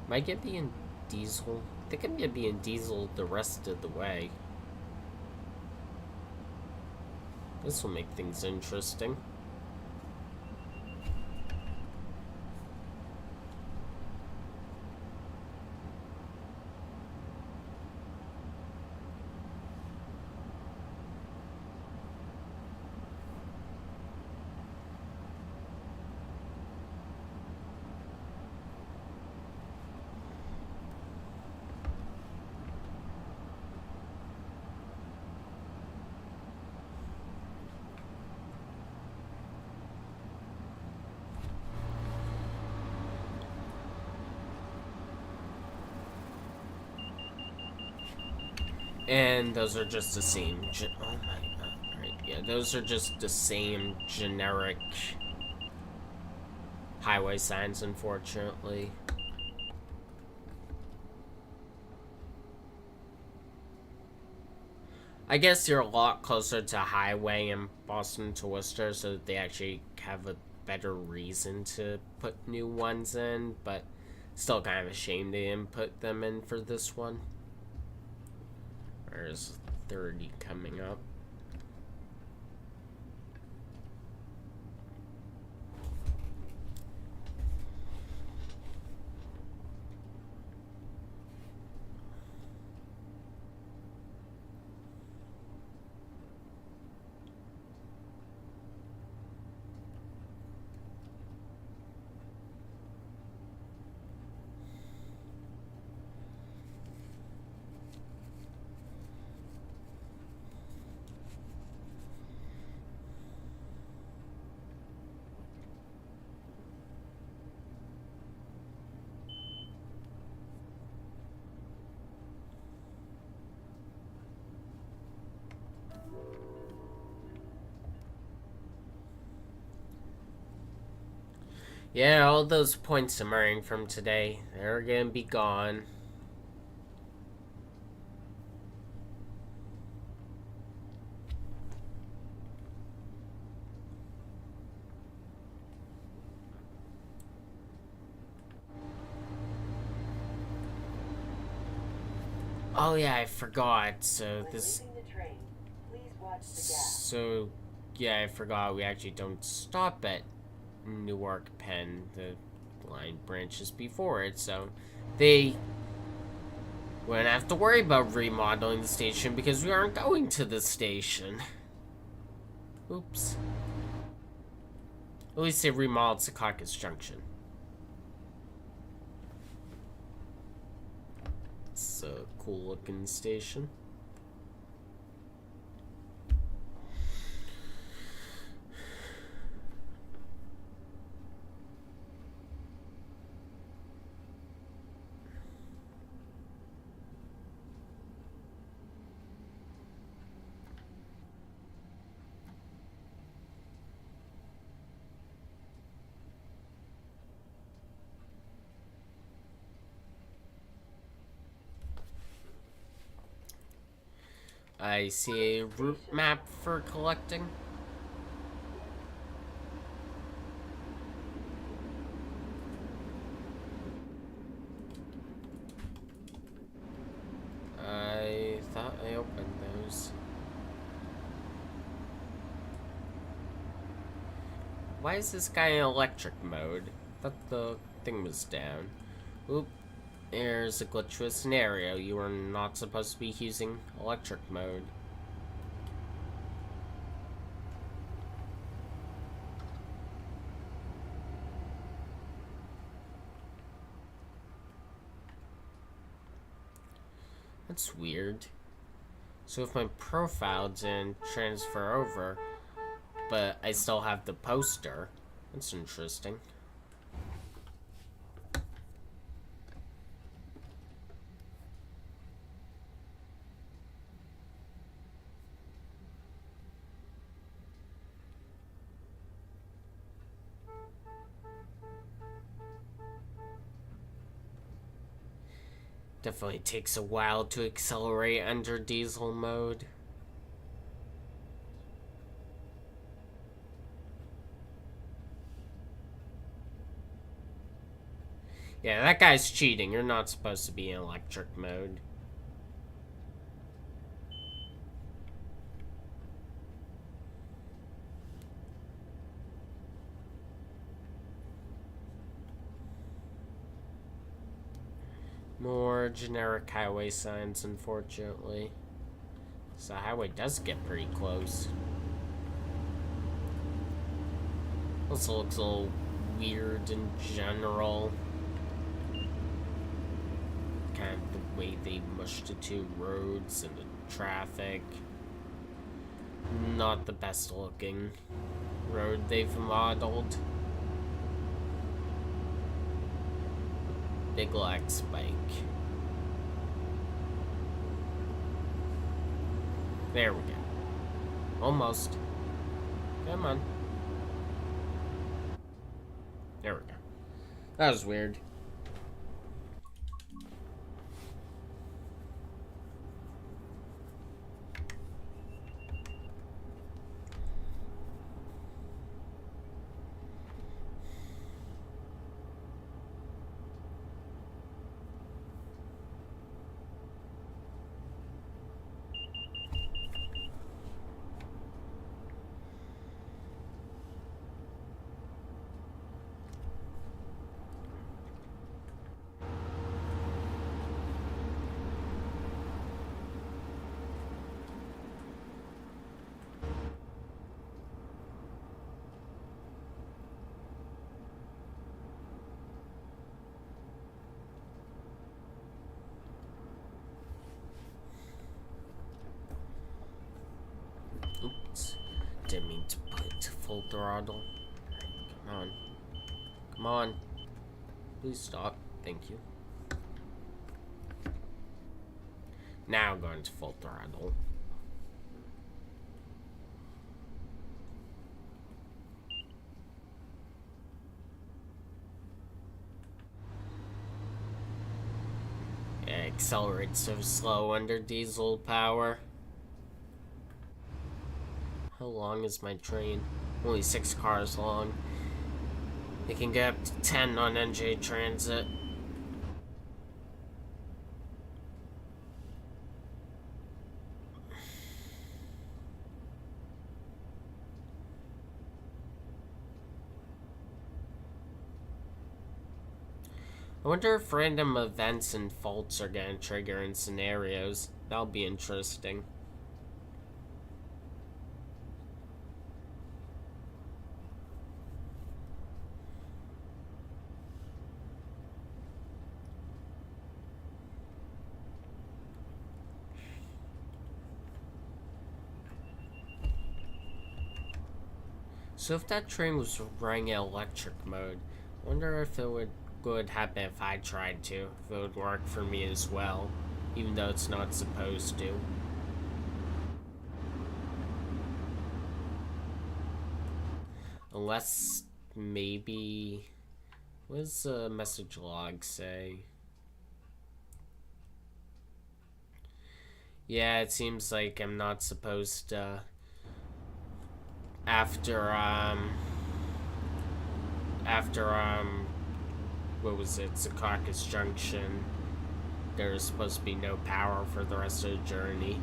am I gonna be in diesel? I think I'm gonna be in diesel the rest of the way. This will make things interesting. And those are just the same. Oh my god! Right, yeah, those are just the same generic highway signs, unfortunately. I guess you're a lot closer to highway in Boston to Worcester, so that they actually have a better reason to put new ones in, but still kind of a shame they didn't put them in for this one. There's 30 coming up. Yeah, all those points I'm earning from today, they're gonna be gone. Oh yeah, I forgot. So When this... leaving the train, please watch the gas. So, yeah, I forgot we actually don't stop at Newark Penn. The line branches before it, so they wouldn't have to worry about remodeling the station because we aren't going to the station. Oops. At least they remodeled Secaucus Junction. It's a cool looking station. I see a route map for collecting. I thought I opened those. Why is this guy in electric mode? I thought the thing was down. Oop. There's a glitch with a scenario. You are not supposed to be using electric mode. That's weird. So if my profile didn't transfer over, but I still have the poster, that's interesting. Definitely takes a while to accelerate under diesel mode. Yeah, that guy's cheating. You're not supposed to be in electric mode. More generic highway signs, unfortunately. So the highway does get pretty close. Also looks a little weird in general. Kind of the way they mushed the two roads and the traffic. Not the best looking road they've modeled. Big lag spike. There we go. Almost. Come on. There we go. That was weird. Oops. Didn't mean to put it to full throttle. Come on. Come on. Please stop. Thank you. Now going to full throttle. Yeah, accelerates so slow under diesel power. How long is my train? Only 6 cars long. It can get up to 10 on NJ Transit. I wonder if random events and faults are gonna trigger in scenarios. That'll be interesting. So if that train was running in electric mode, I wonder if it would happen if I tried to. If it would work for me as well, even though it's not supposed to. Unless maybe, what does the message log say? Yeah, it seems like I'm not supposed to. After what was it, Secaucus Junction, there's supposed to be no power for the rest of the journey.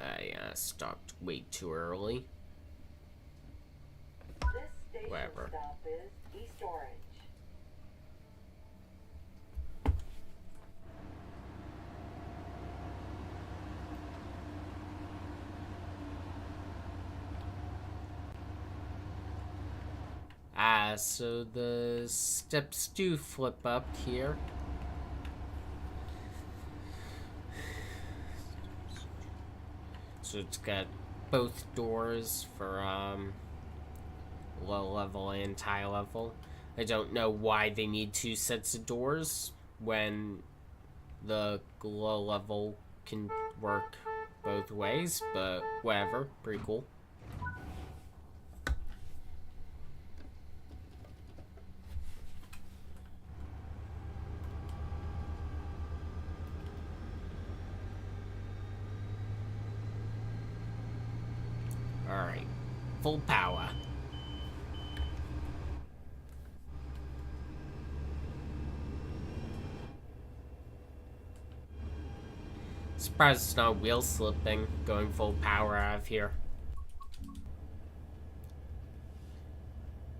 I stopped way too early. This station Whatever. stop is East Orange. So the steps do flip up here. So it's got both doors for low level and high level. I don't know why they need two sets of doors when the low level can work both ways, but whatever, pretty cool. Alright, full power. Surprised it's not wheel slipping going full power out of here.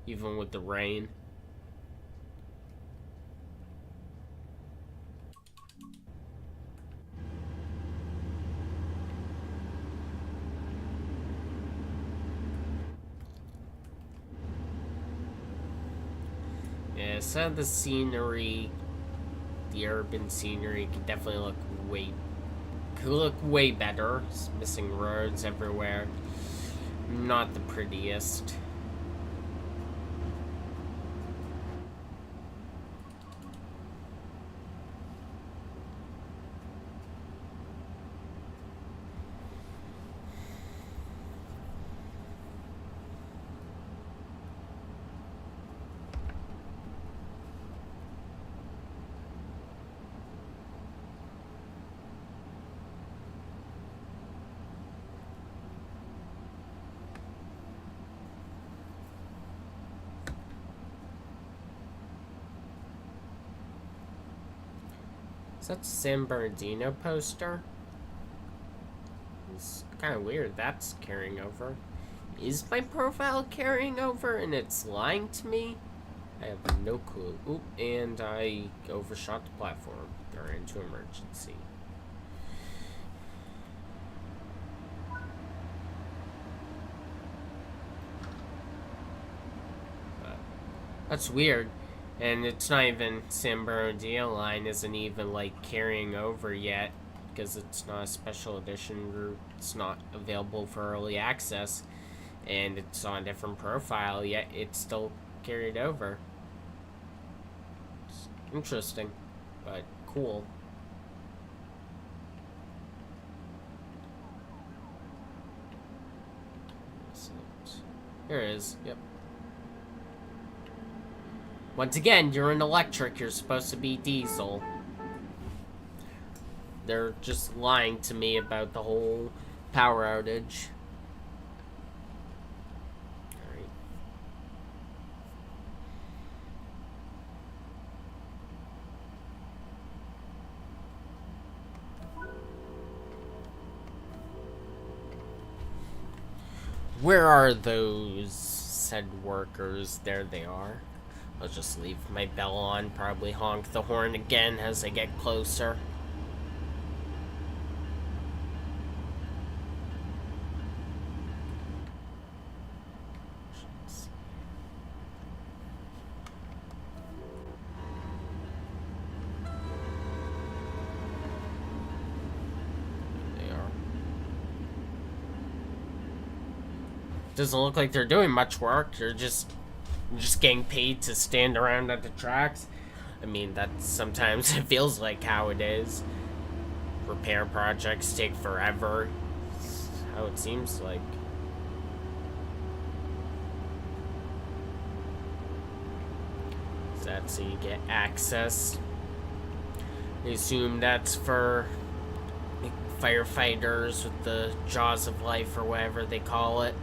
Even with the rain. Yeah, some of the scenery, the urban scenery, could definitely look way better. It's missing roads everywhere. Not the prettiest. Is that the San Bernardino poster? It's kind of weird that's carrying over. Is my profile carrying over and it's lying to me? I have no clue. Oop, and I overshot the platform. They're into emergency. That's weird. And it's not even, San Bernardino line isn't even like carrying over yet because it's not a special edition route. It's not available for early access and it's on a different profile, yet it's still carried over. It's interesting, but cool. Here it is, yep. Once again, you're an electric, you're supposed to be diesel. They're just lying to me about the whole power outage. Alright. Where are those said workers? There they are. I'll just leave my bell on, probably honk the horn again as I get closer. They are. Doesn't look like they're doing much work. They're just getting paid to stand around at the tracks. I mean, that's sometimes it feels like how it is. Repair projects take forever. That's how it seems like. That's so you get access. I assume that's for like, firefighters with the jaws of life or whatever they call it.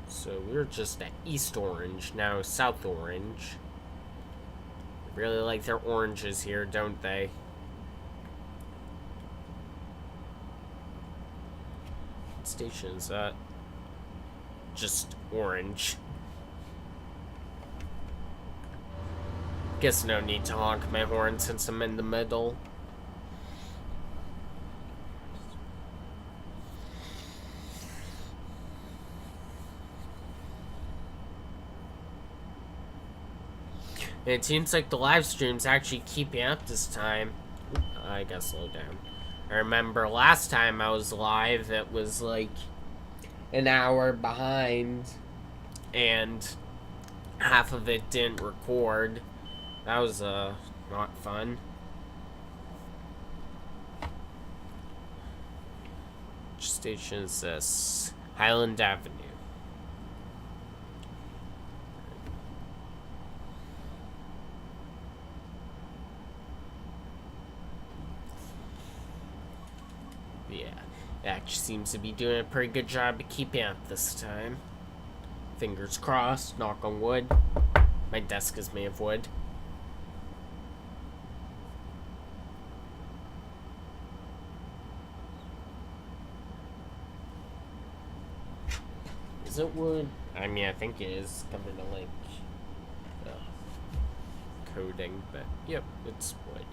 So we're just at East Orange, now South Orange. Really like their oranges here, don't they? What station is that? Just orange. Guess no need to honk my horn since I'm in the middle. And it seems like the live stream's actually keeping up this time. I gotta slow down. I remember last time I was live, it was like an hour behind, and half of it didn't record. That was not fun. Which station is this? Highland Avenue. Yeah, it actually seems to be doing a pretty good job of keeping up this time. Fingers crossed, knock on wood. My desk is made of wood. Is it wood? I mean, I think it is covered in like coating, but yep, it's wood.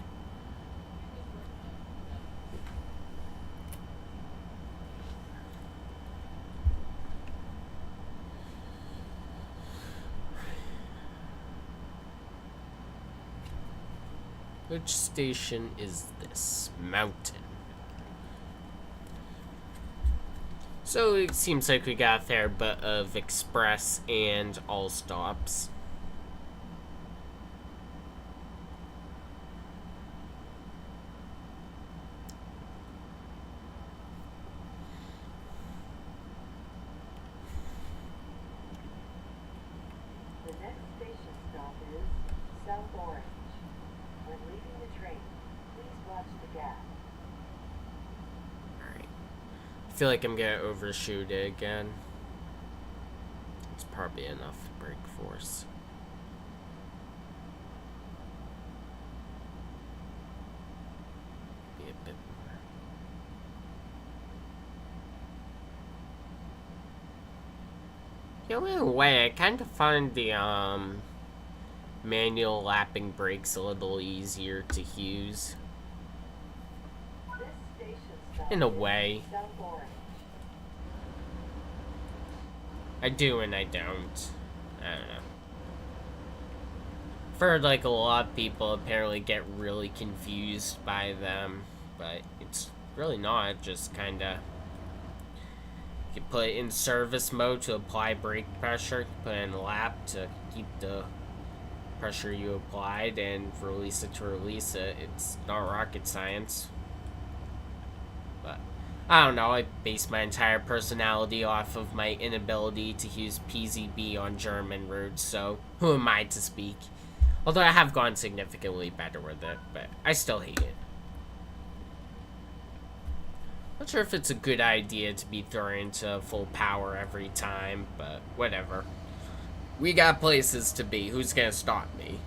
Which station is this? Mountain. So it seems like we got a fair bit of express and all stops. The next station stop is South Orange. When leaving the train, please watch the gap. Alright. I feel like I'm gonna overshoot it again. It's probably enough brake force. Be a bit more. You know, in a way, I kind of find the manual lapping brakes a little easier to use. This station stop In a is way. South Orange. I do and I don't. I don't know. I've heard like a lot of people apparently get really confused by them, but it's really not. Just kinda, you put it in service mode to apply brake pressure, you put it in lap to keep the pressure you applied, and release it to release it. It's not rocket science. I don't know, I base my entire personality off of my inability to use PZB on German routes, so who am I to speak? Although I have gone significantly better with it, but I still hate it. Not sure if it's a good idea to be thrown into full power every time, but whatever. We got places to be. Who's gonna stop me?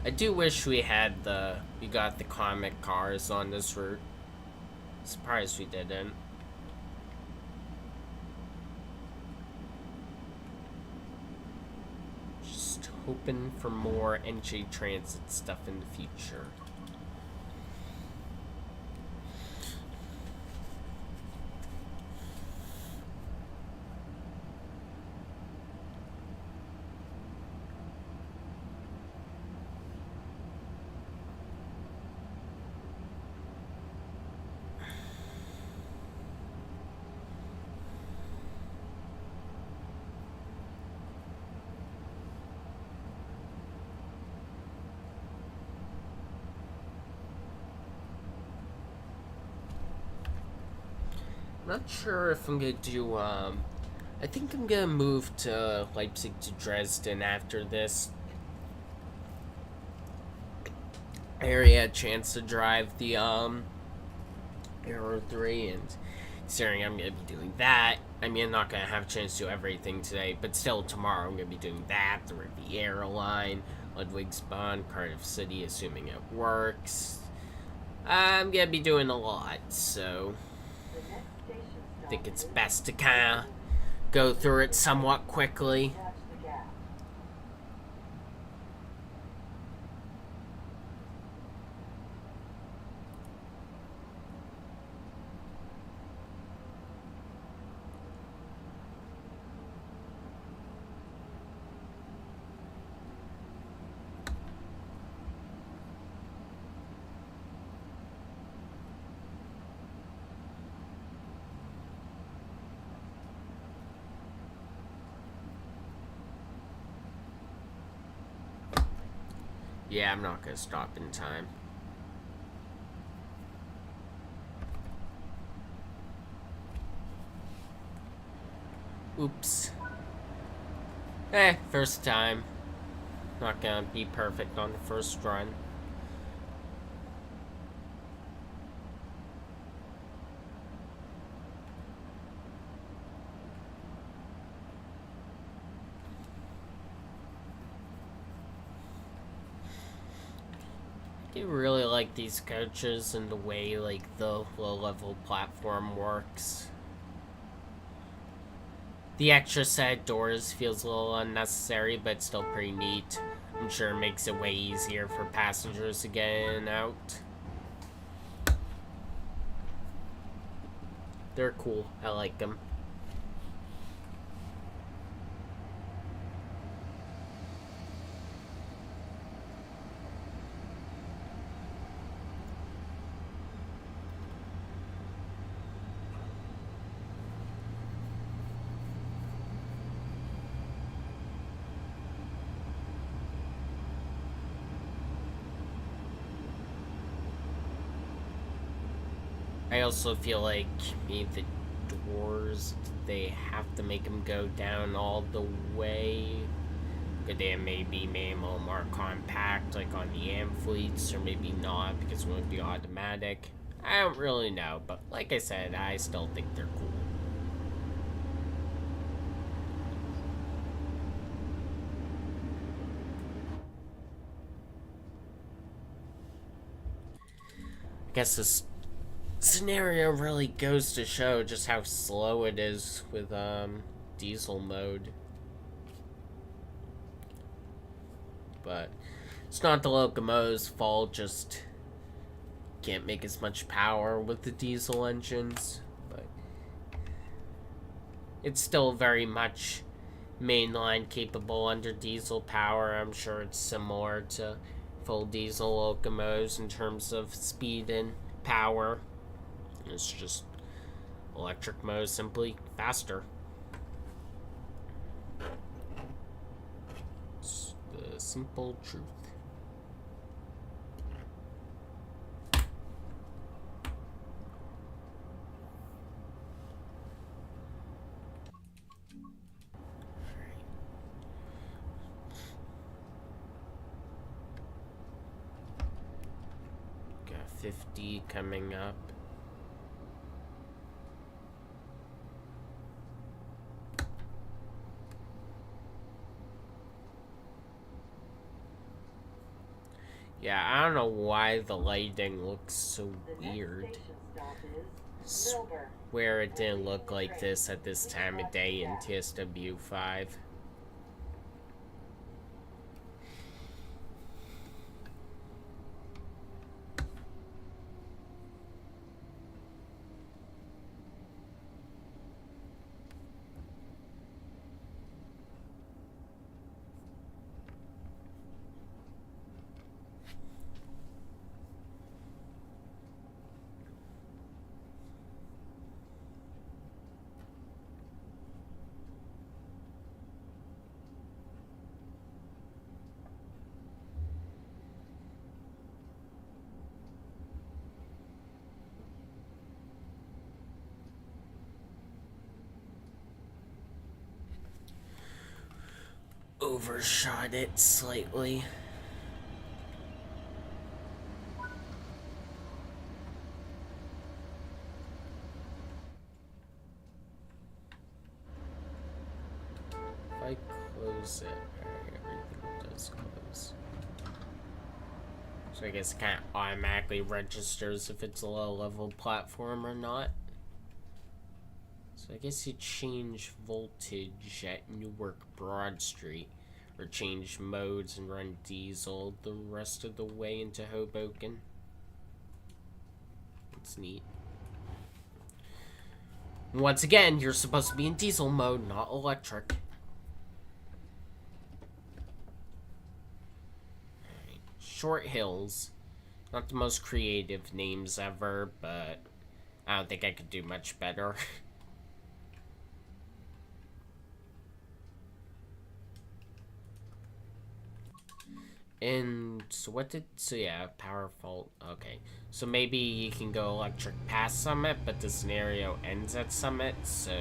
I do wish we got the comic cars on this route. Surprised we didn't. Just hoping for more NJ Transit stuff in the future. Not sure if I'm gonna do, I think I'm gonna move to Leipzig to Dresden after this. I already had a chance to drive the, Aero 3, and considering I'm gonna be doing that, I mean, I'm not gonna have a chance to do everything today, but still tomorrow I'm gonna be doing that, the Riviera line, Ludwigsbahn, Cardiff City, assuming it works. I'm gonna be doing a lot, so The next station I stop think it's is best to kind of go through it somewhat quickly. Watch the gap. Yeah, I'm not gonna stop in time. Oops. First time. Not gonna be perfect on the first run. I do really like these coaches and the way, like, the low-level platform works. The extra set of doors feels a little unnecessary, but still pretty neat. I'm sure it makes it way easier for passengers to get in and out. They're cool. I like them. I also feel like maybe the doors, they have to make them go down all the way. Could they maybe made them a little more compact, like on the Amphitheats, or maybe not because it won't be automatic. I don't really know, but like I said, I still think they're cool. I guess this scenario really goes to show just how slow it is with diesel mode. But it's not the locomotive's fault, just can't make as much power with the diesel engines, but it's still very much mainline capable under diesel power. I'm sure it's similar to full diesel locomotives in terms of speed and power. It's just electric mode is simply faster. It's the simple truth. Got 50 coming up. Yeah, I don't know why the lighting looks so weird. Swear it didn't look like this at this time of day in TSW 5. Overshot it slightly. If I close it, everything does close. So I guess it kind of automatically registers if it's a low-level platform or not. So I guess you change voltage at Newark Broad Street, or change modes and run diesel the rest of the way into Hoboken. That's neat. Once again, you're supposed to be in diesel mode, not electric. Alright. Short Hills. Not the most creative names ever, but I don't think I could do much better. And so yeah, power fault. Okay, so maybe you can go electric past Summit, but the scenario ends at Summit, so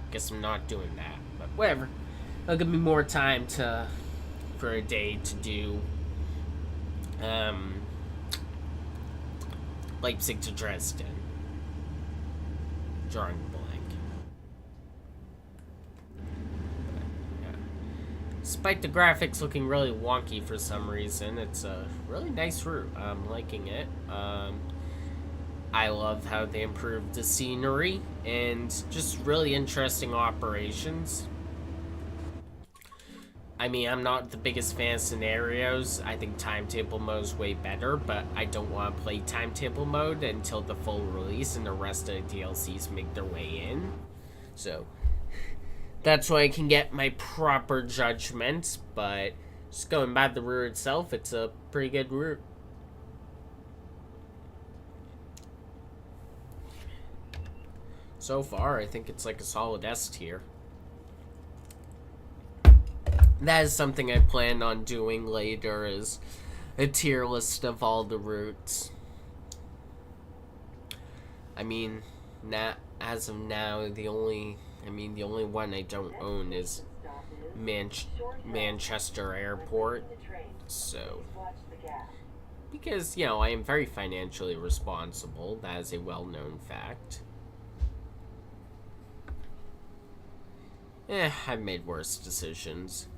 guess I'm not doing that, but whatever. It'll give me more time for a day to do Leipzig to Dresden. Drawing blank. Despite the graphics looking really wonky for some reason, it's a really nice route. I'm liking it. I love how they improved the scenery and just really interesting operations. I mean, I'm not the biggest fan of scenarios. I think timetable mode is way better, but I don't want to play timetable mode until the full release and the rest of the DLCs make their way in. So that's why I can get my proper judgment, but just going by the route itself, it's a pretty good route. So far, I think it's like a solid S tier. That is something I plan on doing later, is a tier list of all the routes. I mean, as of now, the only one I don't own is Manchester Airport. So, because, you know, I am very financially responsible. That is a well-known fact. I've made worse decisions.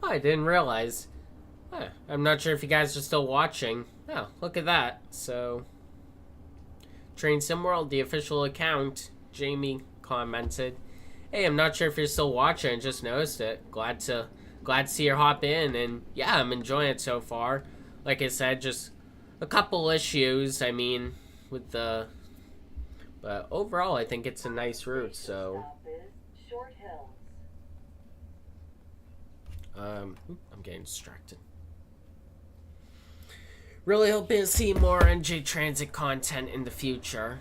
I didn't realize. I'm not sure if you guys are still watching. Oh, look at that. So, Train Sim World, the official account, Jamie commented, "Hey, I'm not sure if you're still watching. Just noticed it. Glad to see you hop in, and yeah, I'm enjoying it so far. Like I said, just a couple issues. I mean, with but overall, I think it's a nice route. So." Short Hills. I'm getting distracted. Really hoping to see more NJ Transit content in the future.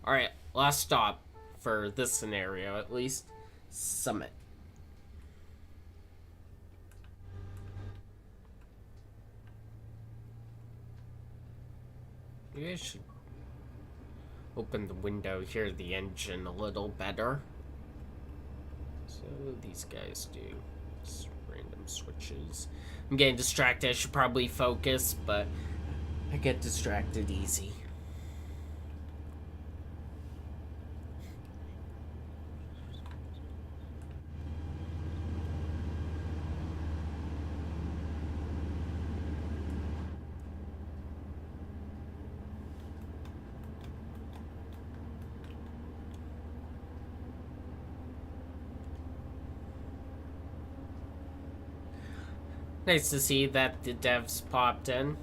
Alright, last stop for this scenario, at least. Summit. Maybe I should open the window, hear the engine a little better. So these guys do just random switches. I'm getting distracted. I should probably focus, but I get distracted easy. Nice to see that the devs popped in.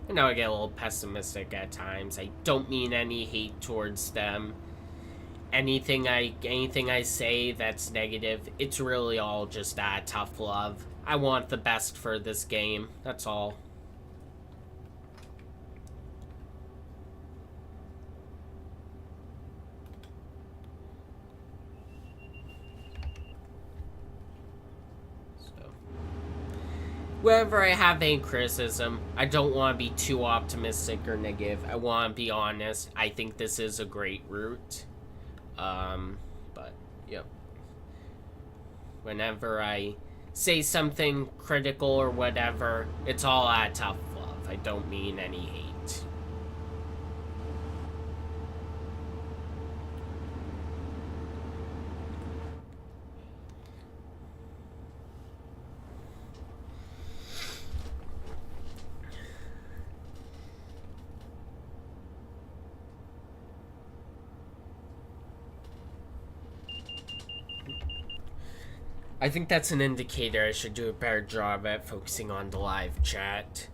I know I get a little pessimistic at times. I don't mean any hate towards them. Anything I say that's negative, it's really all just tough love. I want the best for this game. That's all. Whenever I have any criticism, I don't want to be too optimistic or negative. I want to be honest. I think this is a great route. But, yep. Whenever I say something critical or whatever, it's all out of tough love. I don't mean any hate. I think that's an indicator I should do a better job at focusing on the live chat.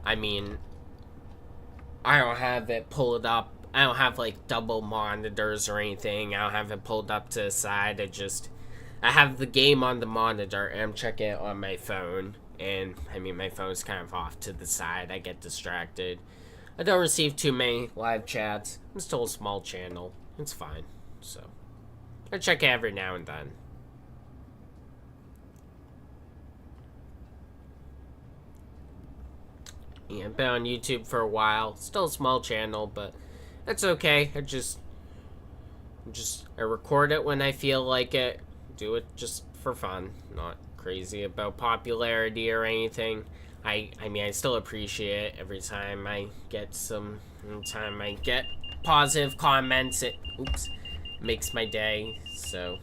I mean, I don't have it pulled up. I don't have like double monitors or anything. I don't have it pulled up to the side. I have the game on the monitor and I'm checking it on my phone. And I mean, my phone's kind of off to the side. I get distracted. I don't receive too many live chats. I'm still a small channel. It's fine. So I check it every now and then. Yeah, I've been on YouTube for a while. Still a small channel, but that's okay. I record it when I feel like it. Do it just for fun. Not crazy about popularity or anything. I mean, I still appreciate it every time I get positive comments. It makes my day. So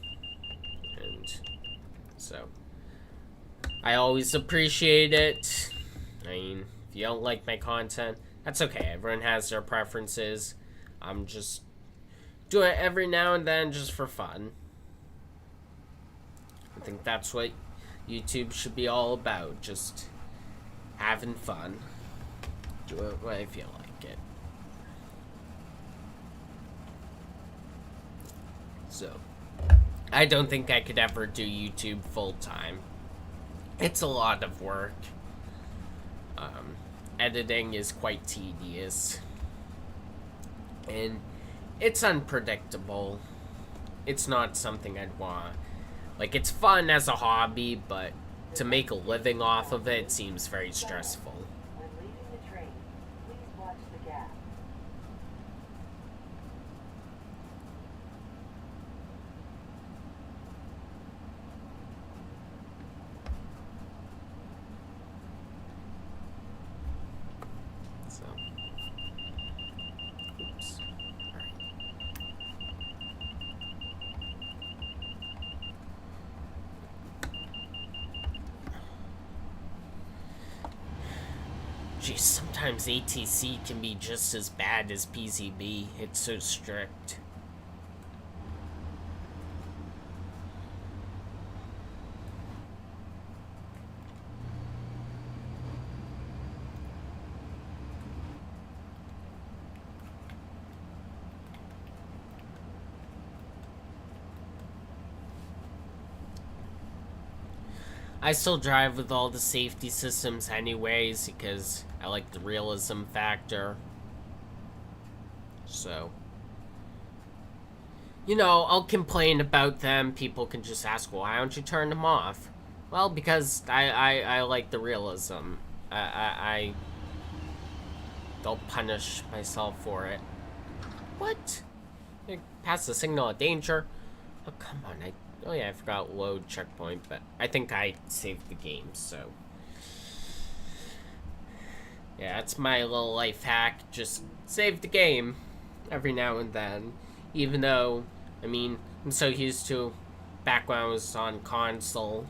I always appreciate it. I mean, if you don't like my content, that's okay. Everyone has their preferences. I'm just doing it every now and then just for fun. I think that's what YouTube should be all about. Just having fun. Do it when I feel like it. So, I don't think I could ever do YouTube full time. It's a lot of work. Editing is quite tedious. And it's unpredictable. It's not something I'd want. Like, it's fun as a hobby, but to make a living off of it seems very stressful. When leaving the train, please watch the gap. So, oops. All right. Geez, sometimes ATC can be just as bad as PCB. It's so strict. I still drive with all the safety systems anyways because I like the realism factor. So, you know, I'll complain about them. People can just ask, well, why don't you turn them off? Well, because I like the realism. I don't punish myself for it. What? Pass the signal of danger? Oh, come on. Oh yeah, I forgot load checkpoint, but I think I saved the game, so. Yeah, that's my little life hack. Just save the game every now and then. Even though, I mean, I'm so used to, back when I was on console,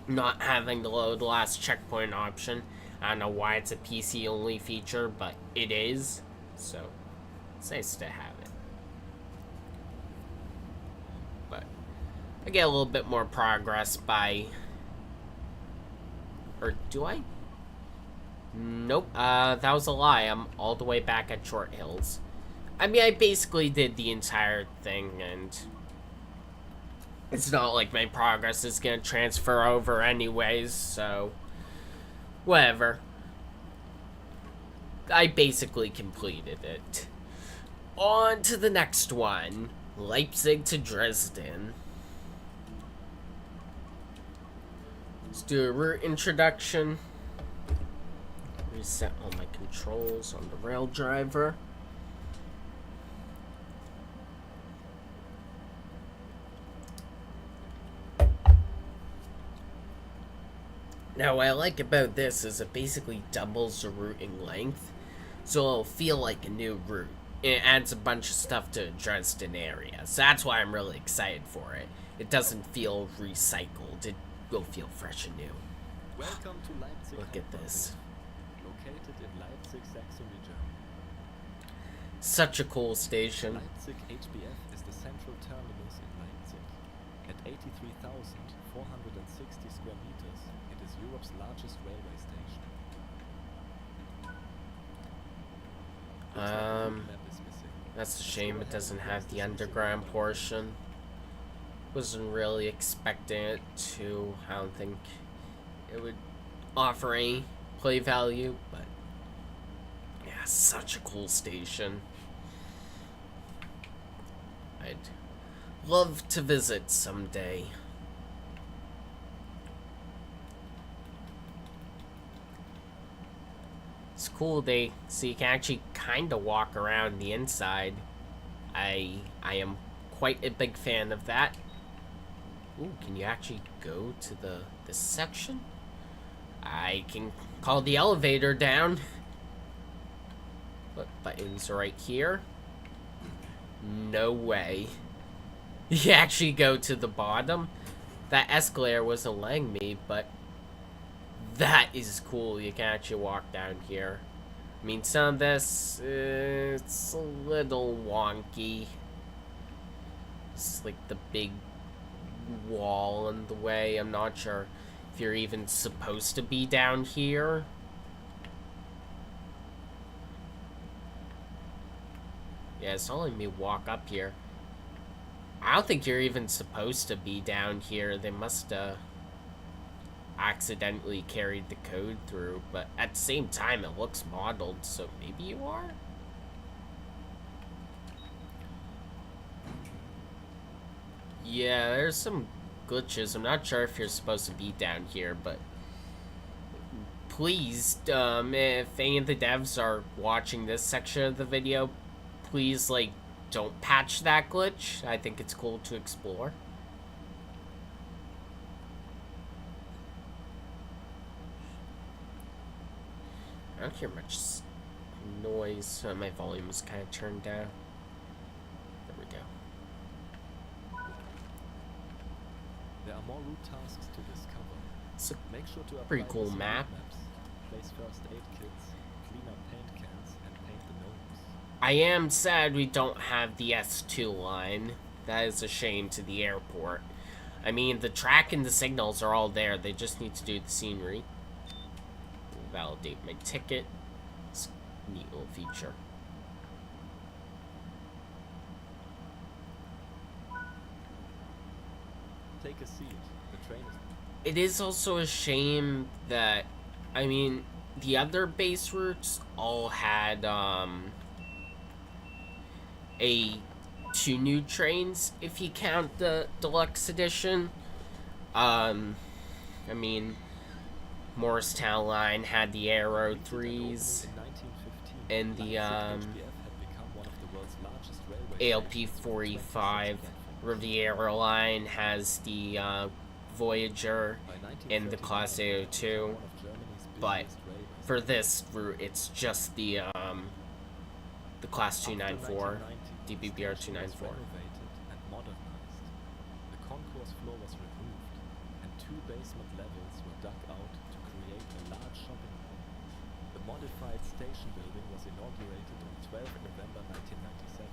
not having to load the last checkpoint option. I don't know why it's a PC only feature, but it is. So, it's nice to have it. But I get a little bit more progress by... Or do I? Nope. That was a lie. I'm all the way back at Short Hills. I mean, I basically did the entire thing, and... It's not like my progress is gonna transfer over anyways, so... Whatever. I basically completed it. On to the next one. Leipzig to Dresden. Let's do a route introduction. Reset all my controls on the rail driver. Now, what I like about this is it basically doubles the route in length, so it'll feel like a new route. It adds a bunch of stuff to the Dresden area, so that's why I'm really excited for it. It doesn't feel recycled, it will feel fresh and new. Welcome to Leipzig. Look at this. Located in Leipzig, Saxony, Germany. Such a cool station. Leipzig HBF is the central terminus in Leipzig. At 83,460 square meters, it is Europe's largest railway station. Looks like the route map is missing. That's a shame it doesn't have the underground portion. Wasn't really expecting it to. I don't think it would offer any play value, but yeah, such a cool station. I'd love to visit someday. It's cool so you can actually kind of walk around the inside. I am quite a big fan of that. Ooh, can you actually go to this section? I can call the elevator down. What buttons are right here? No way. You actually go to the bottom? That escalator wasn't letting me, but that is cool. You can actually walk down here. I mean, some of this, it's a little wonky. It's like the big wall in the way. I'm not sure if you're even supposed to be down here. Yeah, it's not letting me walk up here. I don't think you're even supposed to be down here. They must accidentally carried the code through, but at the same time it looks modeled, so maybe you are? Yeah, there's some glitches. I'm not sure if you're supposed to be down here, but please, if any of the devs are watching this section of the video, please, like, don't patch that glitch. I think it's cool to explore. I don't hear much noise. My volume is kind of turned down. There we go. There are more route tasks to discover. It's a Make sure to apply pretty cool this in map. route maps. replace first aid kits, clean up paint cans, and paint the gnomes. I am sad we don't have the S2 line. That is a shame to the airport. I mean, the track and the signals are all there. They just need to do the scenery. Validate my ticket. It's a neat little feature. Take a seat. The train is... It is also a shame that, I mean, the other base routes all had, two new trains, if you count the deluxe edition. I mean, Morristown line had the Aero 3s, and the, ALP 45. Riviera line has the, Voyager and the Class A02, but for this route, it's just the Class 294, DBBR 294. And modernized. The concourse floor was removed, and 2 basement levels were dug out to create a large shopping mall. The modified station building was inaugurated on 12 November 1997.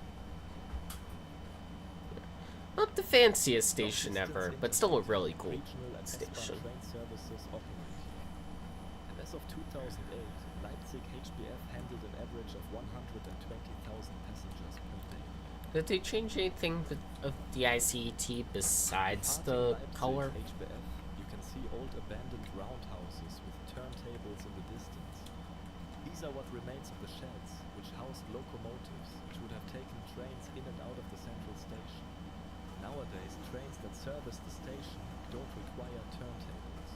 Not the fanciest station ever, but still a really cool Regional and station. S-Bahn train services operate here. And as of 2008, Leipzig HBF handled an average of 120,000 passengers per day. Did they change anything of the ICET besides the Departing color? Leipzig HBF, you can see old abandoned roundhouses with turntables in the distance. These are what remains of the sheds, which housed locomotives, which would have taken trains in and out of the central station. Nowadays, trains that service the station don't require turntables.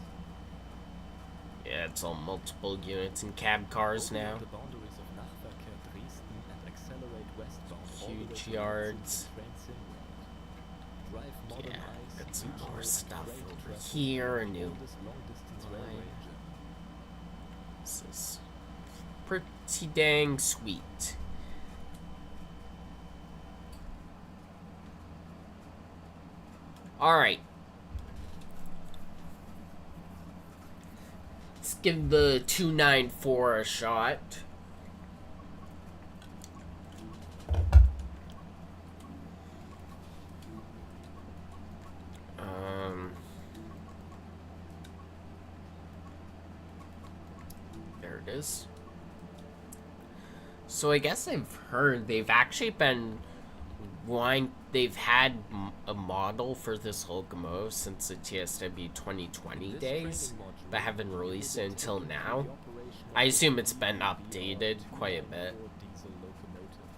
Yeah, it's all multiple units and cab cars Open now. up the boundaries of Nahverkehr Dresden and accelerate westbound all the way Huge to the yards. train sim route. Drive Yeah, modernized, got some regional more and stuff freight over traffic here, a on the new oldest long-distance line. railway in Germany. This is pretty dang sweet. Alright. Let's give the 294 a shot. There it is. So I guess I've heard they've actually been they've had a model for this locomotive since the TSW 2020 This days, training module but haven't will released it take until you through now. the operation of I the assume it's been BR updated quite a bit. 294 diesel locomotive.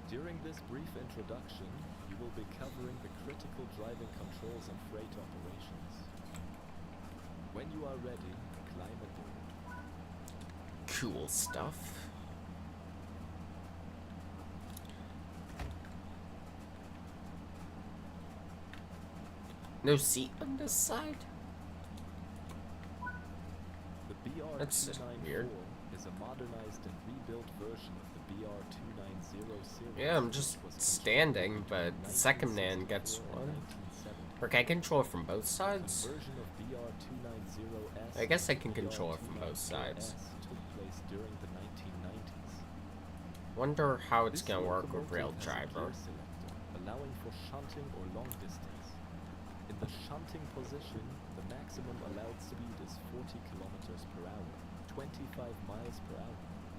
During this brief introduction, you will be covering the critical driving controls and freight operations. When you are ready, climb aboard. Cool stuff. No seat on this side? The That's just BR-294 weird. is a modernized and rebuilt version of the BR-290 series. Yeah, I'm just which was standing, constructed but the between second man gets 1964 one. and 1970. Or can I control it from both sides? Conversion of BR-290S I guess I can to control it from both sides. BR-294S took place during the 1990s. Wonder how it's This gonna work with locomotive Rail has a Driver. gear selector, allowing for shunting or long distance. In the shunting position, the maximum allowed speed is 40 kilometers per hour, 25 miles per hour,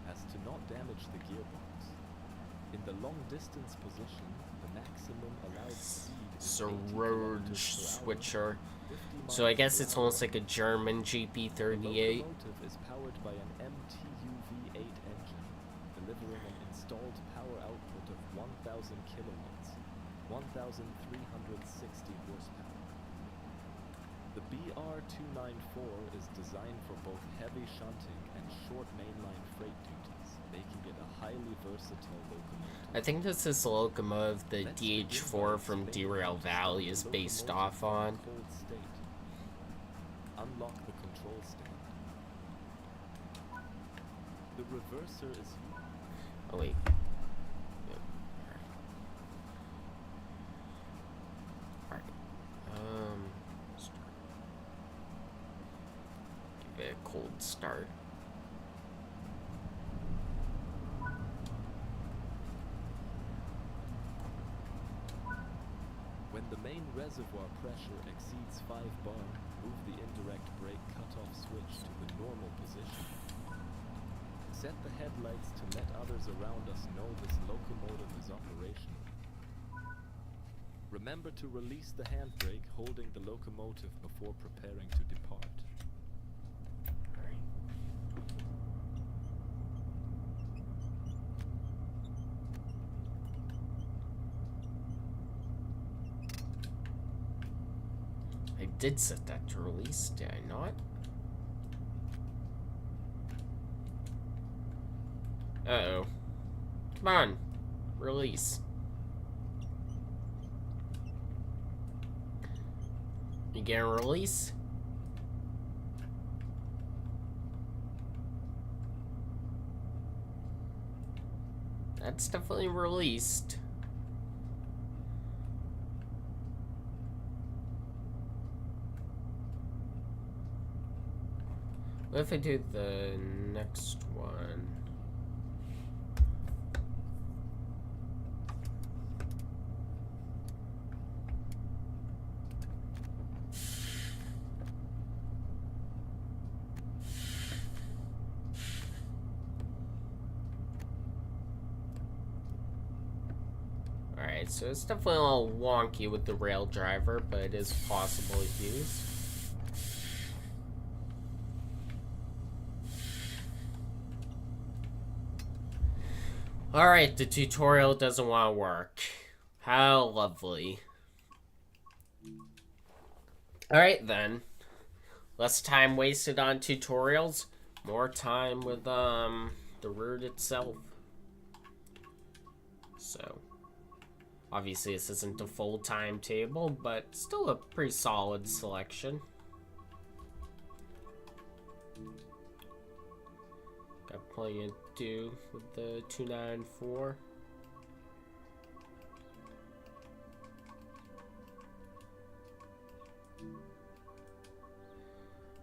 as to not damage the gearbox. In the long distance position, the maximum allowed speed is It's a 80 road kilometers per hour, switcher. 50 So I miles guess per it's hour. almost like a German The GP38. locomotive is powered by an MTU V8 engine, delivering an installed power output of 1,000 kilowatts, 1,360 horsepower. The BR-294 is designed for both heavy shunting and short mainline freight duties, making it a highly versatile locomotive. I think this is the locomotive the Let's begin by DH4 from explaining Derail how to Valley start is the based locomotive off in a on. cold state. Unlock the control stand. The reverser is Oh wait. Alright. Start. Vehicle. cold start. When the main reservoir pressure exceeds 5 bar, move the indirect brake cutoff switch to the normal position. Set the headlights to let others around us know this locomotive is operational. Remember to release the handbrake holding the locomotive before preparing to depart. I did set that to release, did I not? Uh-oh. Come on. Release. You gonna release? That's definitely released. What if I do the next one? Alright, so it's definitely a little wonky with the rail driver, but it is possible to use. Alright, the tutorial doesn't want to work. How lovely. Alright then. Less time wasted on tutorials. More time with, the route itself. So. Obviously this isn't a full timetable, but still a pretty solid selection. Got plenty to do with the 294.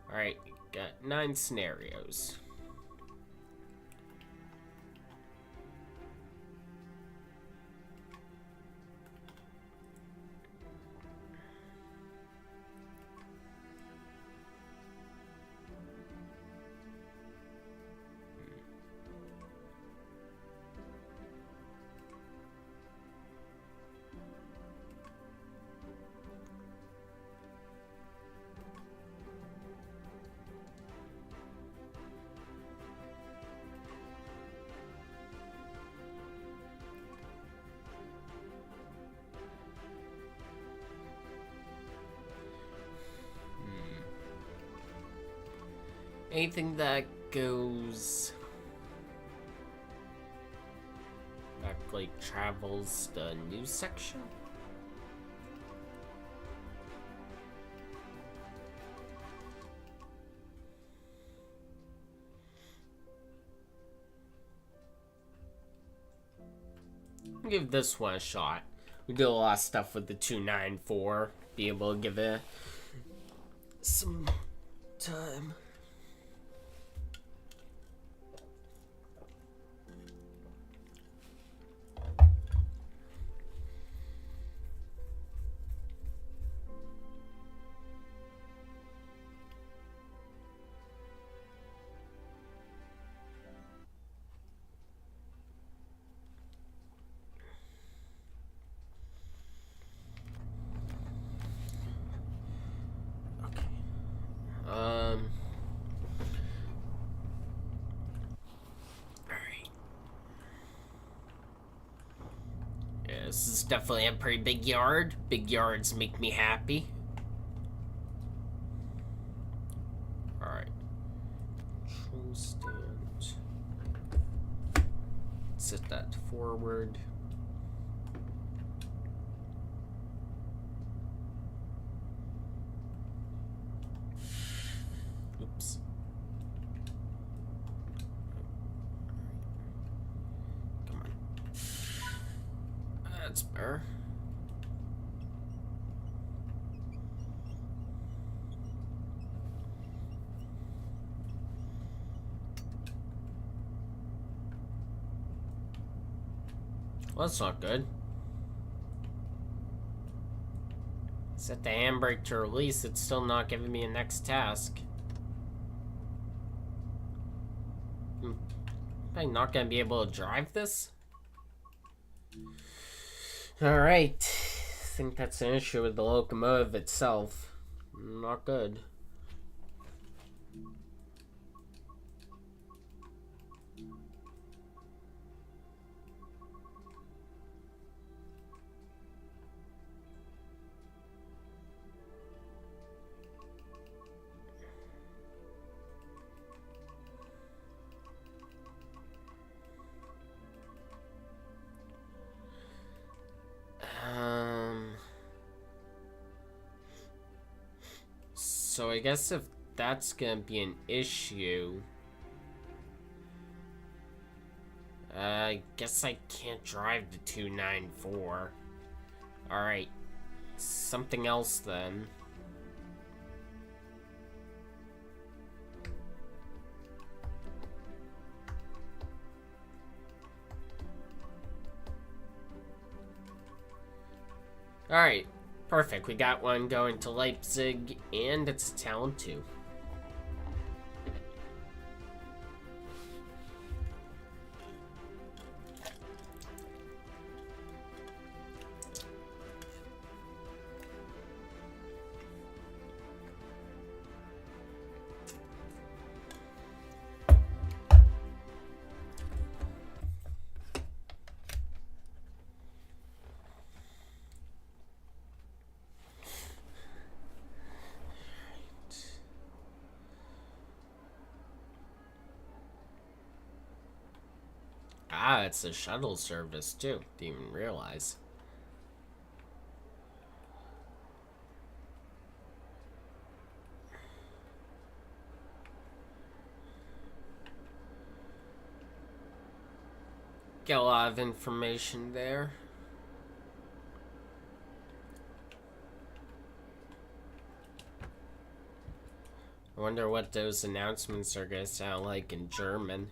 Alright, got 9 scenarios. Anything that goes back, like, travels the news section? I'll give this one a shot. We do a lot of stuff with the 294. Be able to give it some time. This is definitely a pretty big yard. Big yards make me happy. Alright. Control stand. Set that forward. Oops. That's better. Well, that's not good. Set the handbrake to release, it's still not giving me a next task. Am I not gonna be able to drive this? Alright. I think that's an issue with the locomotive itself. Not good. So I guess if that's gonna be an issue, I guess I can't drive the 294. Alright, something else then. Alright, perfect. We got one going to Leipzig, and it's a town too. Ah, it's a shuttle service too. Didn't even realize. Get a lot of information there. I wonder what those announcements are gonna sound like in German.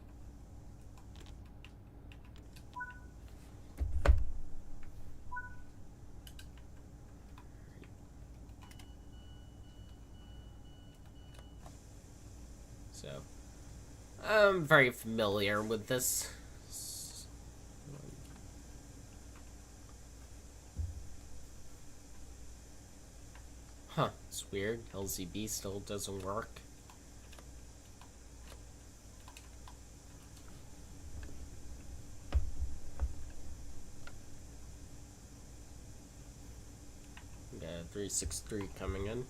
So, I'm very familiar with this. Huh, it's weird. LZB still doesn't work. Got 363 coming in.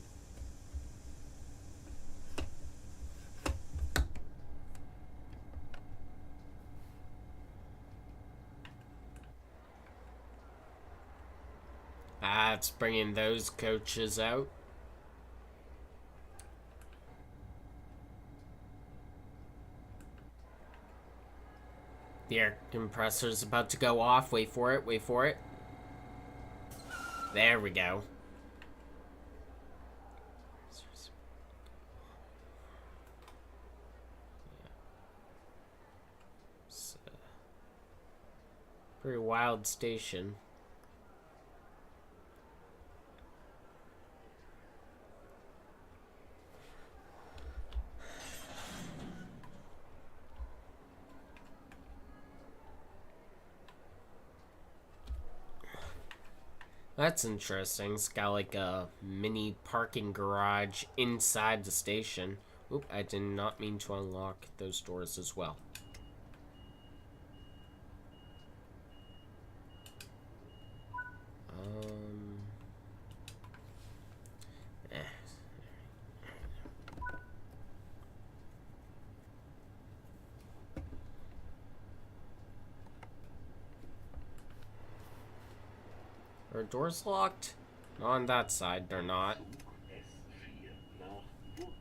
Ah, it's bringing those coaches out. The air compressor's about to go off. Wait for it, wait for it. There we go. It's a pretty wild station. That's interesting. It's got like a mini parking garage inside the station. Oop, I did not mean to unlock those doors as well. Eh. Are doors locked? On that side, they're not. S4 nach Wurzen.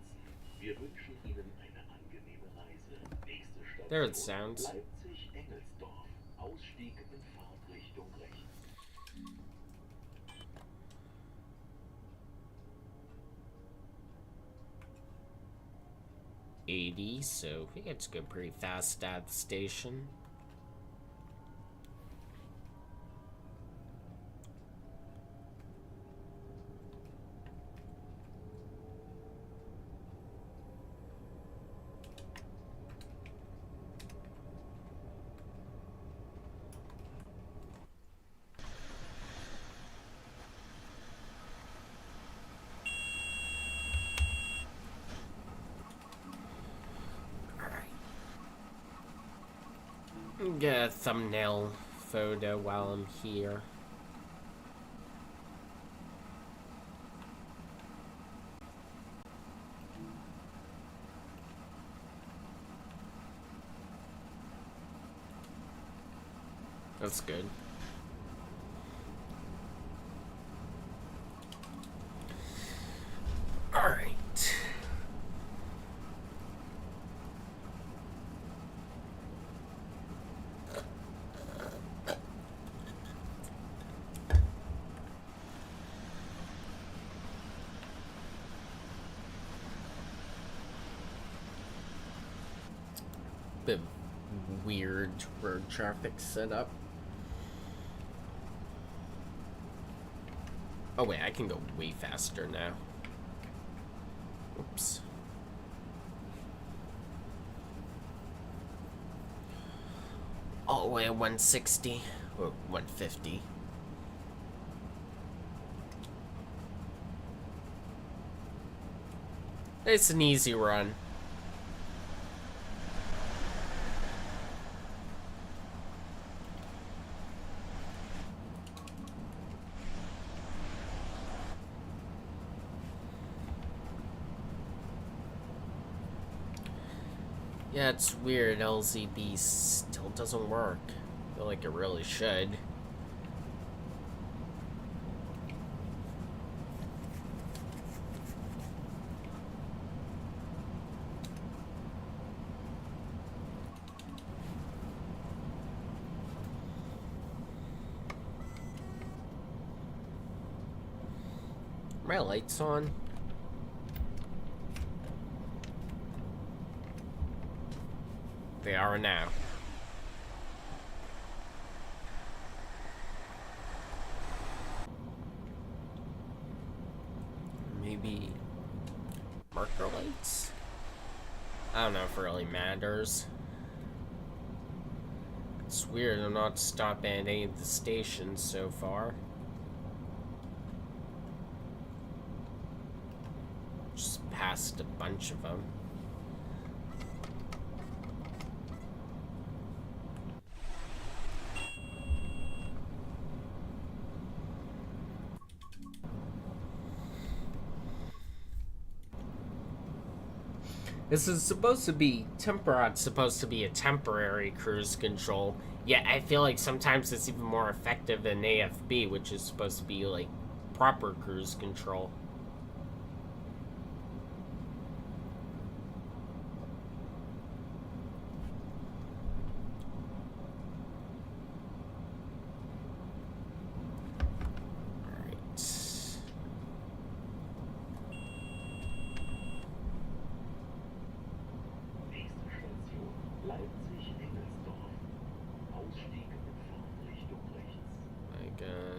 Wir wünschen Ihnen eine angenehme Reise. Nächste Station There it sounds. Leipzig-Engelsdorf. Ausstieg in Fahrtrichtung rechts. 80, so we get to go pretty fast at the station. get a thumbnail photo while I'm here. That's good. All right. Bit weird road traffic setup. Oh wait, I can go way faster now. Oops. All the way at 160 or 150. It's an easy run. Yeah, it's weird. LZB still doesn't work. I feel like it really should. Are my lights on? They are now. Maybe marker lights? I don't know if it really matters. It's weird, I'm not stopping at any of the stations so far. Just passed a bunch of them. This is supposed to be Temperod's supposed to be a temporary cruise control. Yet I feel like sometimes it's even more effective than AFB, which is supposed to be like proper cruise control.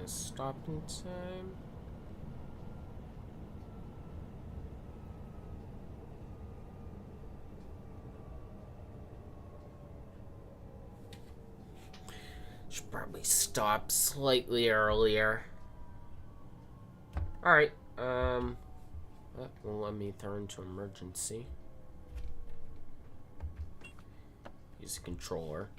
Stop in time. Should probably stop slightly earlier. Alright, that will let me turn to emergency. Use a controller.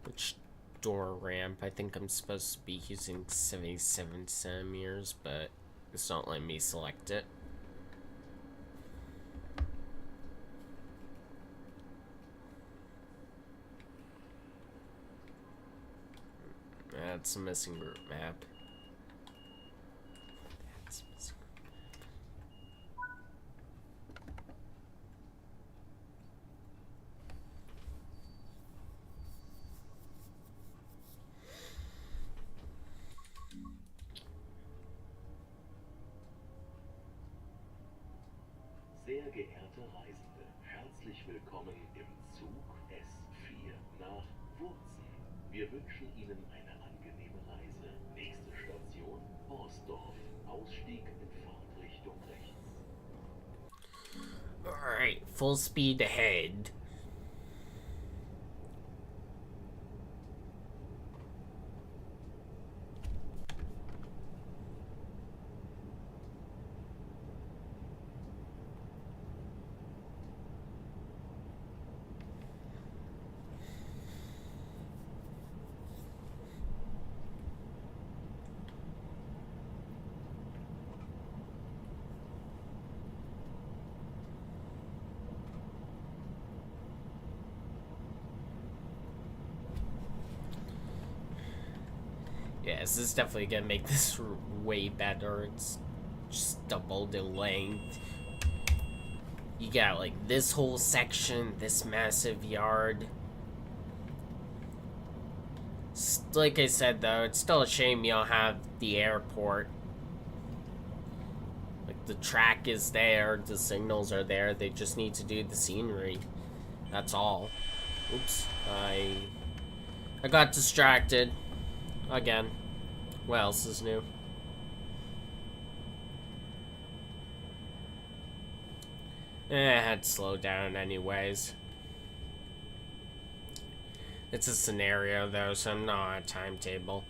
Which door ramp? I think I'm supposed to be using 77 centimeters, but it's not letting me select it. That's a missing route map. That's missing. Sehr geehrte Reisende, herzlich willkommen im Zug S4 nach Wurzen. Wir wünschen Ihnen eine angenehme Reise. Nächste Station Borsdorf. Ausstieg in Fahrtrichtung rechts. Alright, full speed ahead. Yeah, this is definitely gonna make this way better. It's just double the length. You got like this whole section, this massive yard. Like I said though, it's still a shame you don't have the airport. Like the track is there, the signals are there, they just need to do the scenery. That's all. Oops, I got distracted. Again. What else is new? I had to slow down anyways. It's a scenario though, so I'm not on a timetable.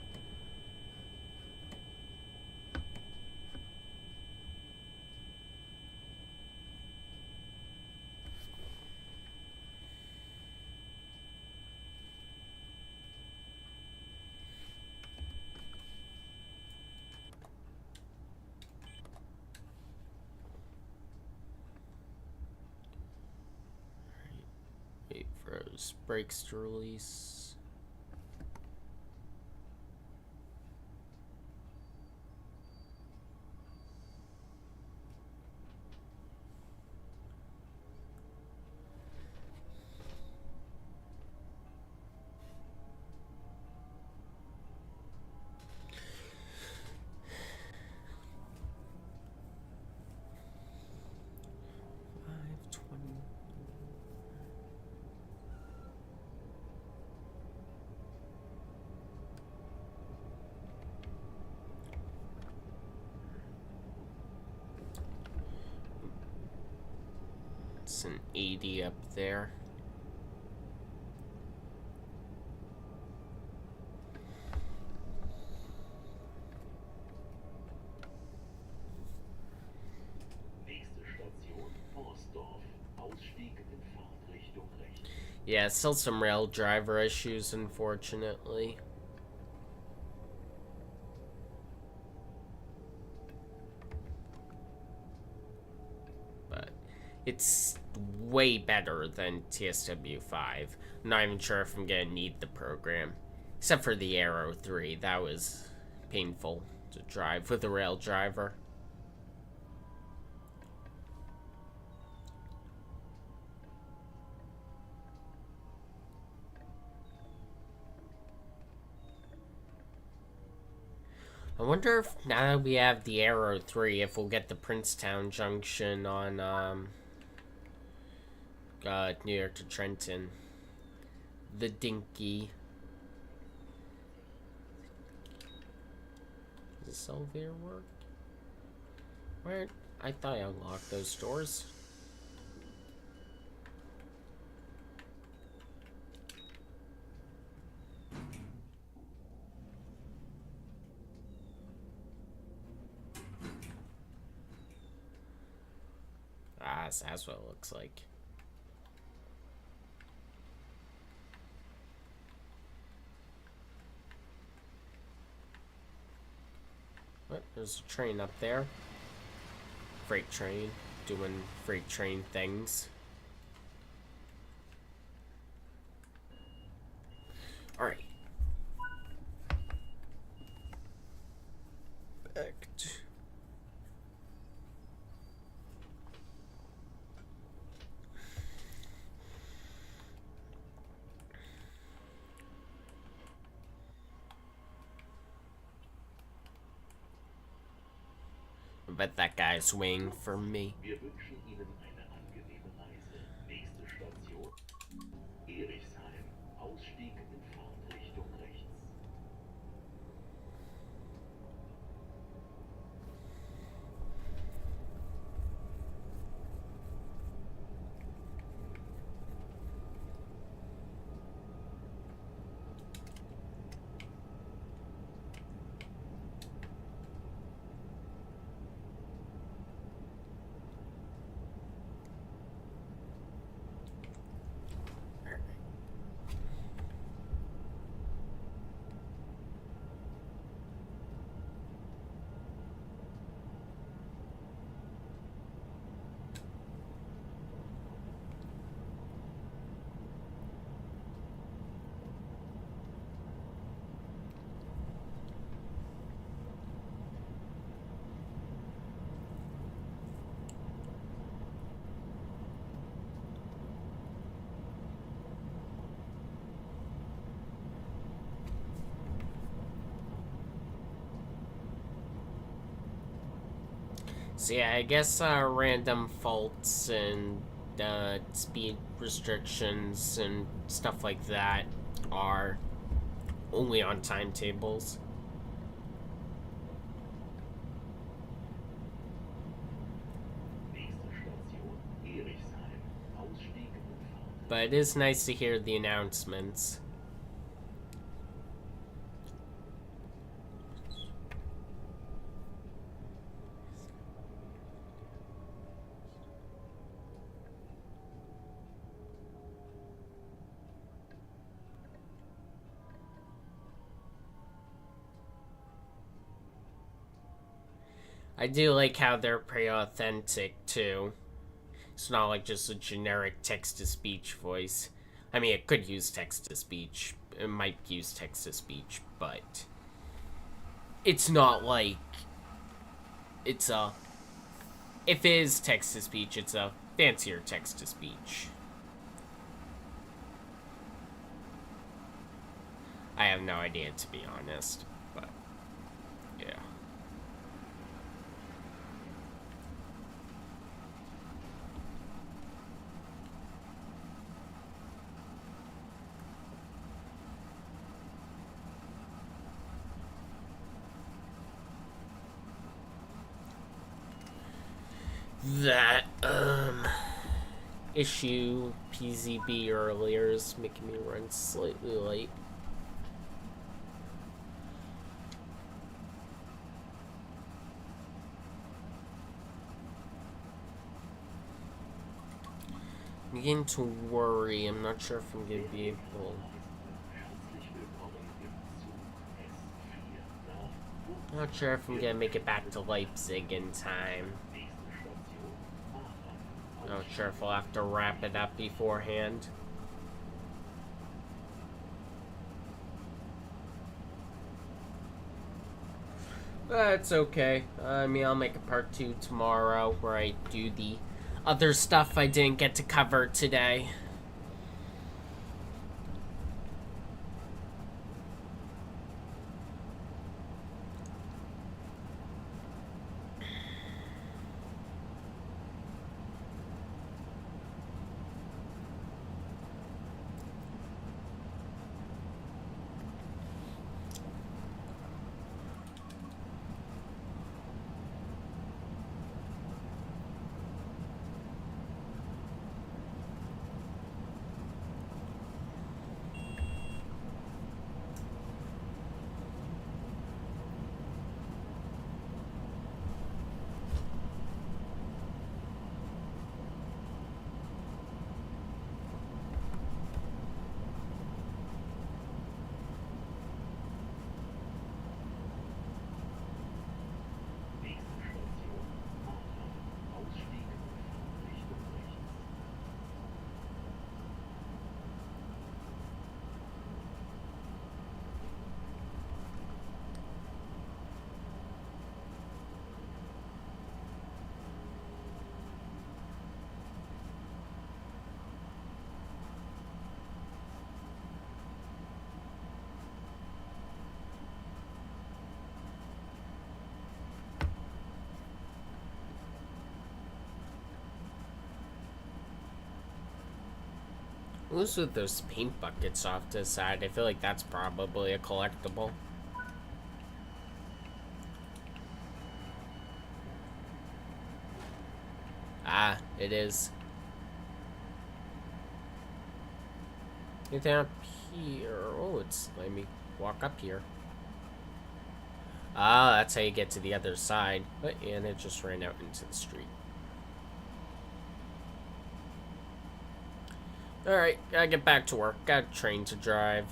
Wait for those brakes to release. It's an 80 up there. Nächste Station Borsdorf. Ausstieg in Fahrtrichtung rechts. Yeah, still some rail driver issues, unfortunately. But it's way better than TSW5. I'm not even sure if I'm gonna need the program. Except for the Aero 3, that was painful to drive with a rail driver. I wonder if now that we have the Aero 3, if we'll get the Princetown Junction on New York to Trenton. The Dinky. Does this elevator work? Where? I thought I unlocked those doors. Ah, so that's what it looks like. What? There's a train up there. Freight train. Doing freight train things. Alright. Back to... I bet that guy's waiting for me. Wir wünschen Ihnen eine angenehme Reise. Nächste Station Erichsheim. Ausstieg in Fahrtrichtung rechts. So yeah, I guess random faults and speed restrictions and stuff like that are only on timetables. Nächste Station Erichsheim. Ausstieg und Fahrt. But it is nice to hear the announcements. I do like how they're pretty authentic too. It's not like just a generic text-to-speech voice. I mean, it could use text-to-speech. It might use text-to-speech, but it's not like it's a... If it is text-to-speech, it's a fancier text-to-speech. I have no idea, to be honest, but yeah. That, issue PZB earlier is making me run slightly late. I'm beginning to worry. I'm not sure if I'm going to be able... Herzlich willkommen im Zug S4 nach Wurzen. Not sure if I'm going to make it back to Leipzig in time. Nächste Station Aachen. Not sure if I'll have to wrap it up beforehand. That's okay. I mean, I'll make a part 2 tomorrow where I do the other stuff I didn't get to cover today. Nächste Station Aachen. Ausstieg und Fahrt Richtung rechts. What's with those paint buckets off to the side? I feel like that's probably a collectible. Ah, it is. Anything up here? Oh, it's letting me walk up here. Ah, that's how you get to the other side. But, and it just ran out into the street. Alright, gotta get back to work. Got a train to drive.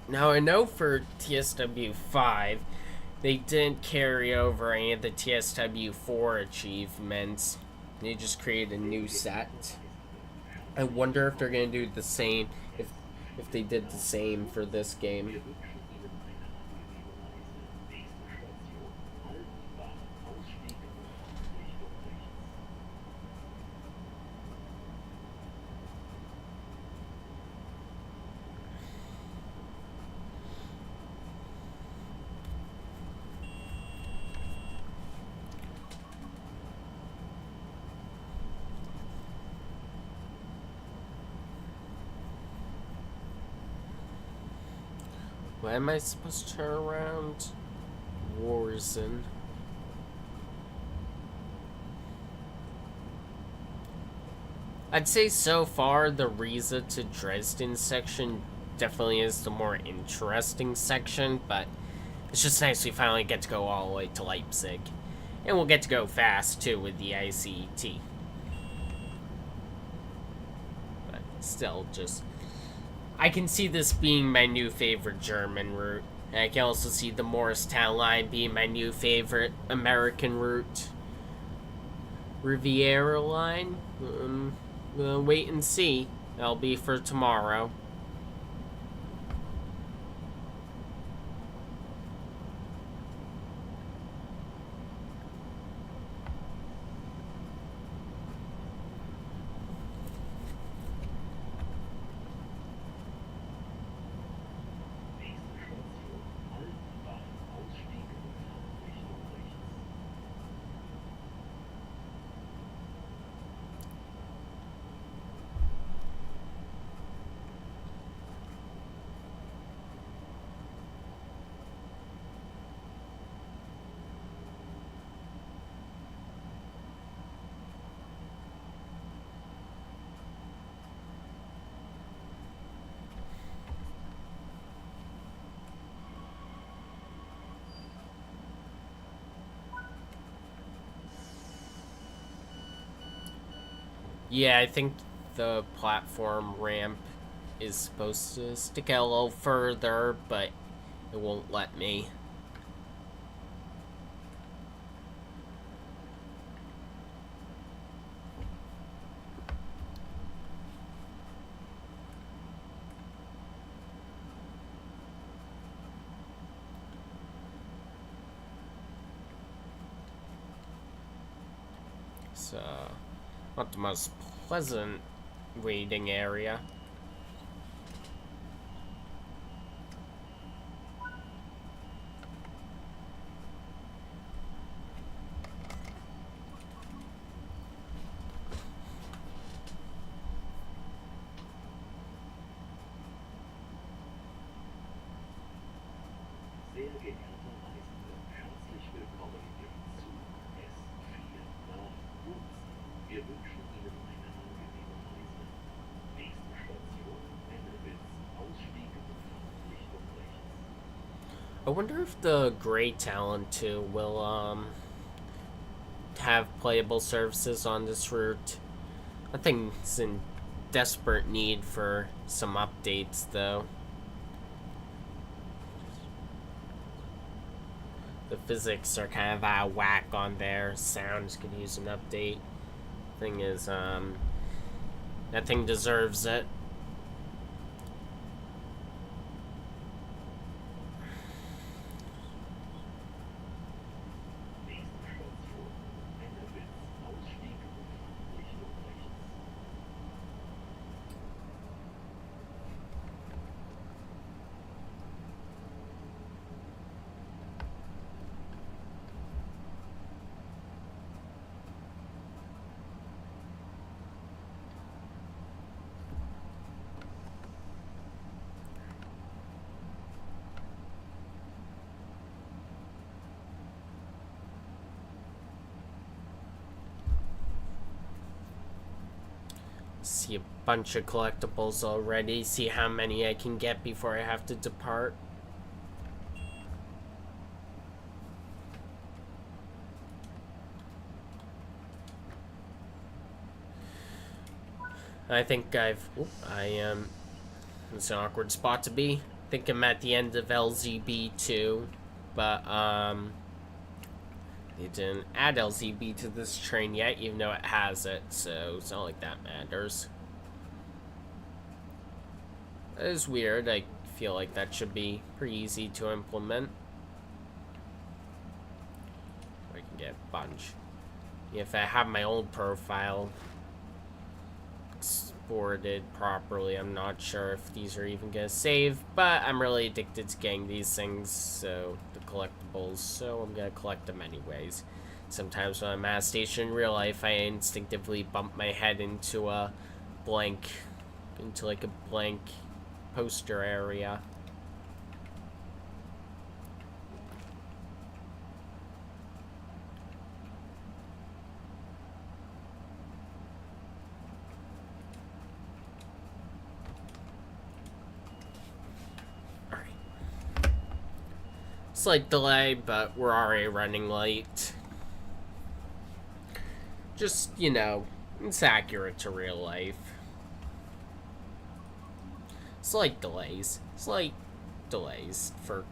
Now, I know for TSW 5, they didn't carry over any of the TSW 4 achievements. They just created a new set. I wonder if they're going to do the same, if they did the same for this game. Wir wünschen Ihnen eine angenehme Why am I supposed to turn around? Warzen. I'd say so far the Riesa to Dresden section definitely is the more interesting section, but it's just nice we finally get to go all the way to Leipzig. And we'll get to go fast too with the ICET. But still, just I can see this being my new favorite German route. And I can also see the Morristown line being my new favorite American route. Riviera line? We'll wait and see. That'll be for tomorrow. Yeah, I think the platform ramp is supposed to stick out a little further, but it won't let me. So, not the most pleasant waiting area. Sehr geehrte Reisende, herzlich willkommen im Zug S4 nach Wurzen. Wir wünschen Ihnen eine angenehme Reise. Nächste Station, Mennewitz, Ausstieg in Fahrtrichtung rechts. I wonder if the Grey Talon 2 will, have playable services on this route. I think it's in desperate need for some updates, though. The physics are kind of out of whack on there. Sounds could use an update. Thing is, that thing deserves it. Nächste Station, Mennewitz, Ausstieg in Fahrtrichtung rechts. See a bunch of collectibles already. See how many I can get before I have to depart. I think I am. It's an awkward spot to be. I think I'm at the end of LZB2, but they didn't add LZB to this train yet, even though it has it, so it's not like that matters. That is weird. I feel like that should be pretty easy to implement. I can get a bunch. If I have my old profile exported properly, I'm not sure if these are even gonna save, but I'm really addicted to getting these things, so the collectibles, so I'm gonna collect them anyways. Sometimes when I'm at a station in real life, I instinctively bump my head into a blank, into like a blank poster area. Slight delay, but we're already running late. Just, you know, it's accurate to real life. Slight delays. Slight delays for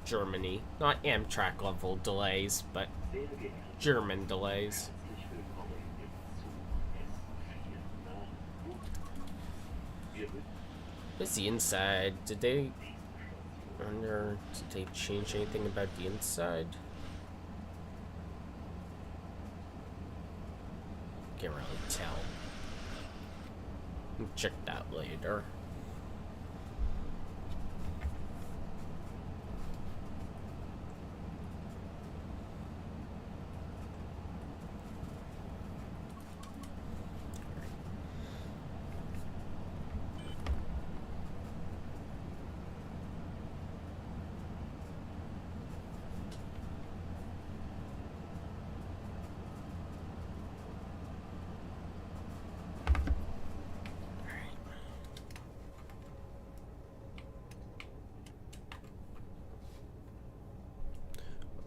Germany. Not Amtrak level delays, but Sehr geehrte German delays. herzlich willkommen im Zug S4 nach Wurzen. Wir wünschen What's the inside? Did they nächste Station did they change anything about the inside? Can't really tell. We'll check that later.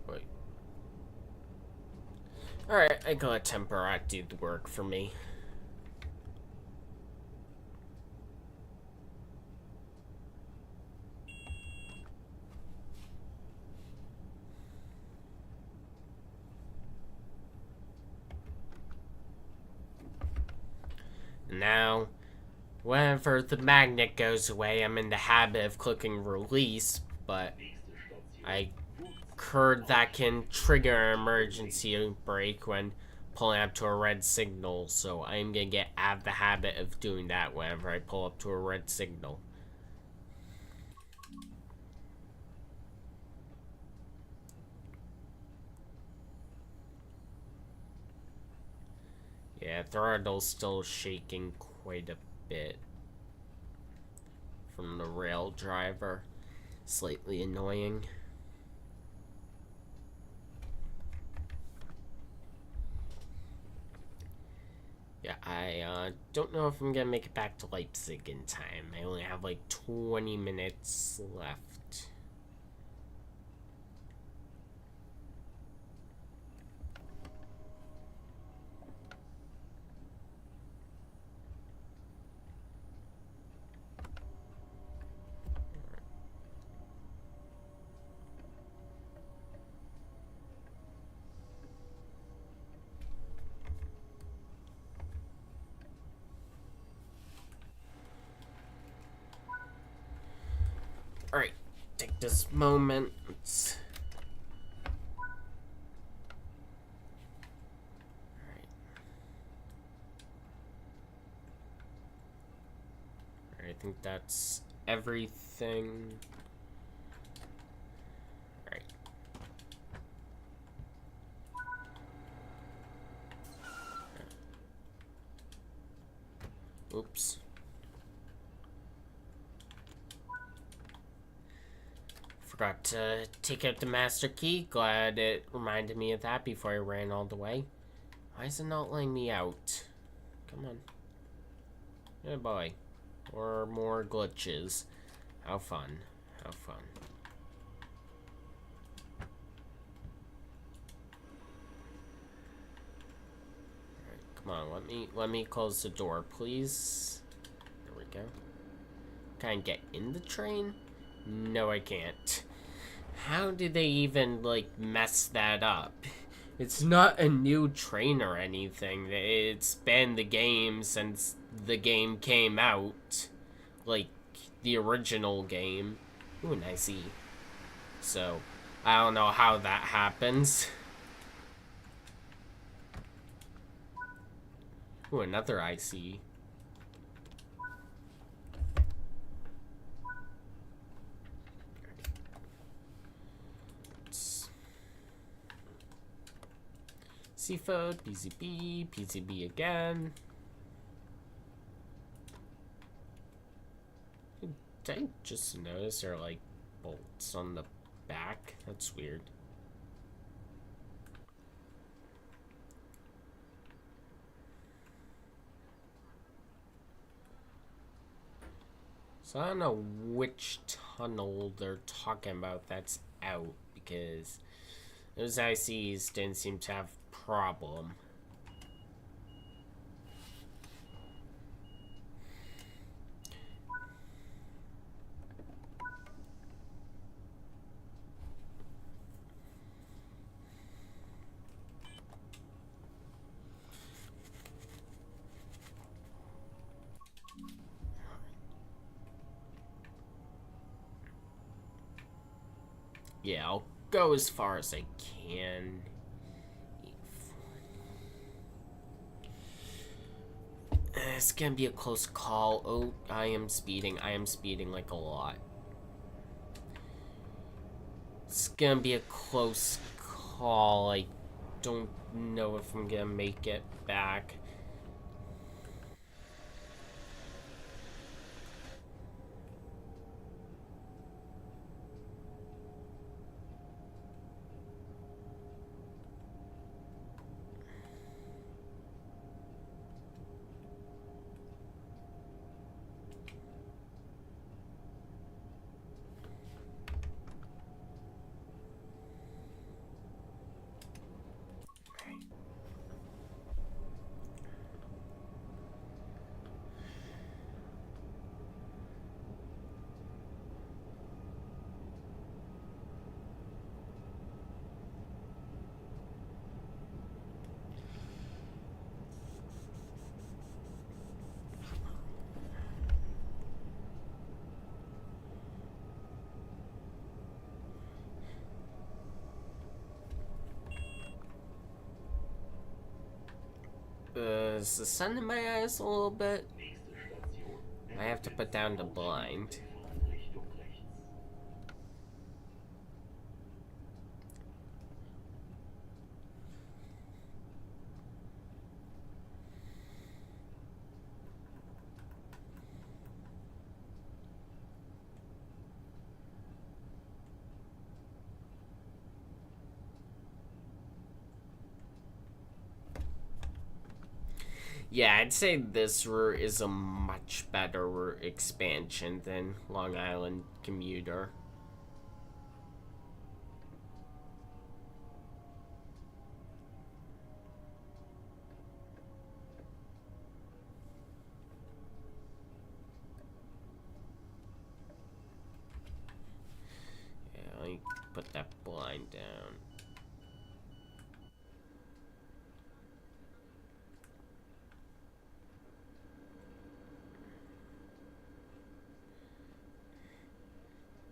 Wait. Alright, I got Temperat do the work for me. Now, whenever the magnet goes away, I'm in the habit of clicking release, but nächste Station I Wurzen. heard that can trigger an emergency brake when pulling up to a red signal, so I'm gonna get out of the habit of doing that whenever I pull up to a red signal. Yeah, throttle's still shaking quite a bit from the rail driver. Slightly annoying. Yeah, I don't know if I'm gonna make it back to Leipzig in time. I only have like 20 minutes left. Alright, take this moment. I think that's everything. Alright. Oops. Forgot to take out the master key. Glad it reminded me of that before I ran all the way. Why is it not letting me out? Come on. Good boy. Or more glitches. How fun. How fun. Alright, come on, let me close the door, please. There we go. Can I get in the train? No, I can't. How did they even, like, mess that up? It's not a new train or anything. It's been the game since the game came out. Like, the original game. Ooh, an IC. So, I don't know how that happens. Ooh, another IC. Seafood, PCB, PCB again. Did I just notice there are like bolts on the back? That's weird. So I don't know which tunnel they're talking about that's out because those ICs didn't seem to have problem. Yeah, I'll go as far as I can. It's gonna be a close call. Oh, I am speeding. I am speeding like a lot. It's gonna be a close call. I don't know if I'm gonna make it back. Is the sun in my eyes a little bit? Nächste Station. I have to put down the blind. Richtung rechts. Yeah, I'd say this route is a much better expansion than Long Island Commuter. Yeah, let me put that blind down.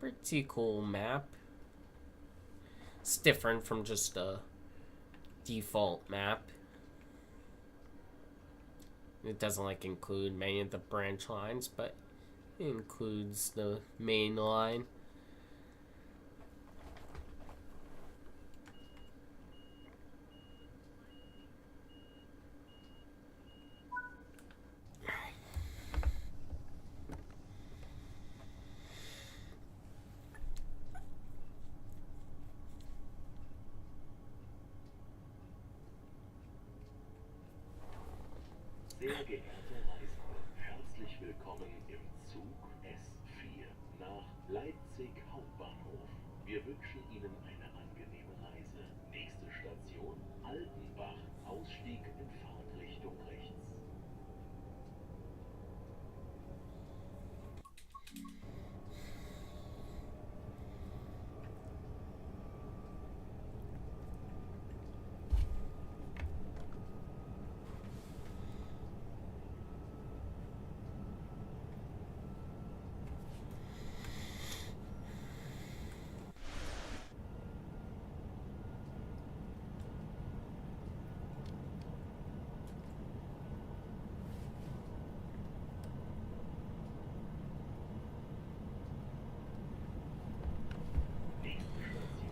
Pretty cool map. It's different from just a default map. It doesn't like include many of the branch lines, but it includes the main line. Sehr geehrte Reisende, herzlich willkommen im Zug S4 nach Leipzig Hauptbahnhof. Wir wünschen Ihnen eine angenehme Reise. Nächste Station Altenbach, Ausstieg in Fahrtrichtung rechts.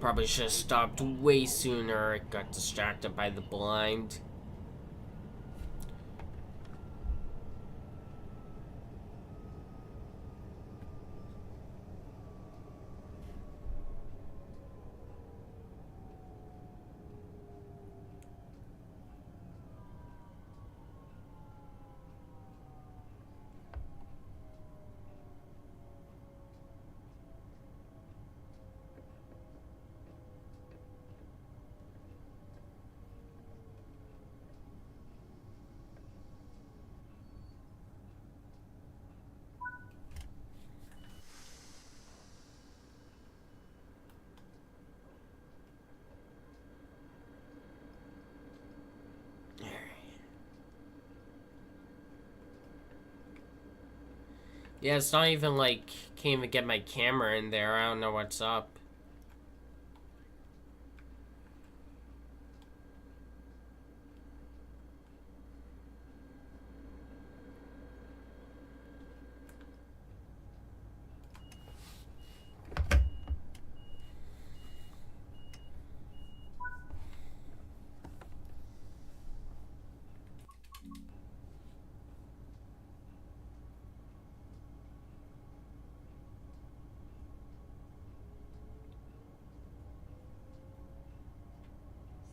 Probably should have stopped way sooner. I got distracted by the blind. Yeah, it's not even like can't even get my camera in there. I don't know what's up.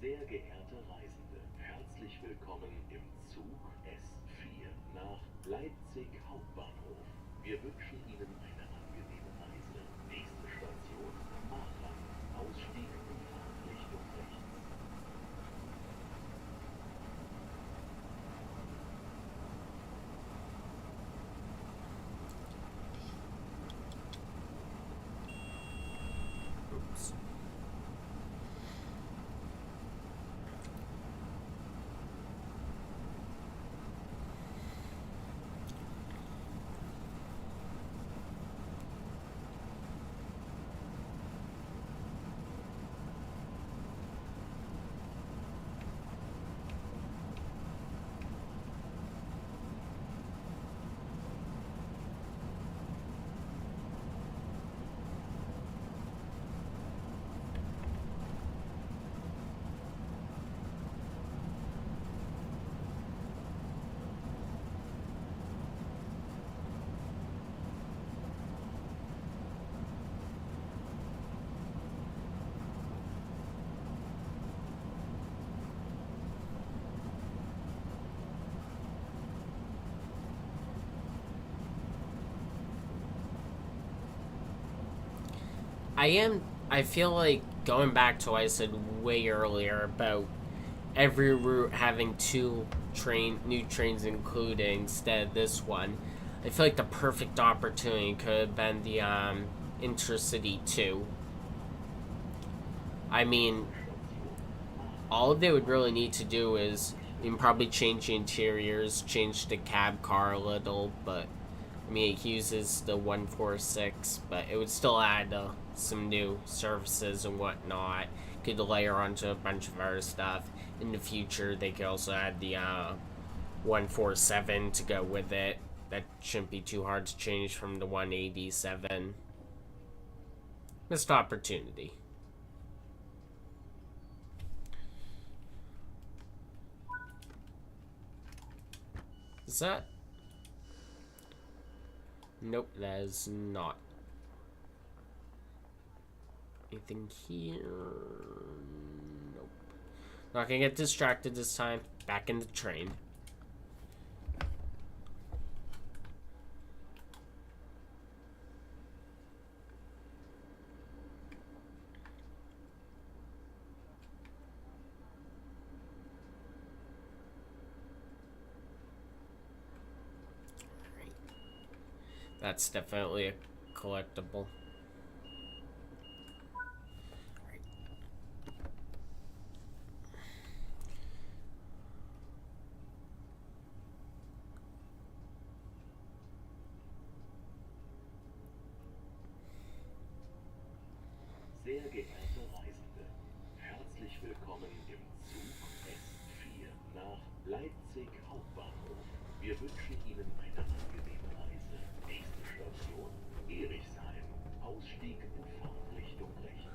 Sehr geehrte Reisende, herzlich willkommen im Zug S4 nach Leipzig Hauptbahnhof. Wir wünschen Ihnen eine angenehme Reise. Nächste Station Machern. Ausstieg in Fahrtrichtung rechts. Oops. I feel like going back to what I said way earlier about every route having new trains included instead of this one. I feel like the perfect opportunity could have been the Intercity 2. I mean, all they would really need to do is probably change the interiors, change the cab car a little, but I mean, it uses the 146, but it would still add some new services and whatnot. Could layer onto a bunch of other stuff. In the future, they could also add the 147 to go with it. That shouldn't be too hard to change from the 187. Missed opportunity. Is that? Nope, that is not. Anything here? Nope. Not gonna get distracted this time. Back in the train. That's definitely a collectible. Sehr geehrte Reisende, herzlich willkommen im Zug S4 nach Leipzig Hauptbahnhof. Wir wünschen Ihnen eine angenehme Reise. Nächste Station Erichsheim. Ausstieg in Fahrtrichtung rechts.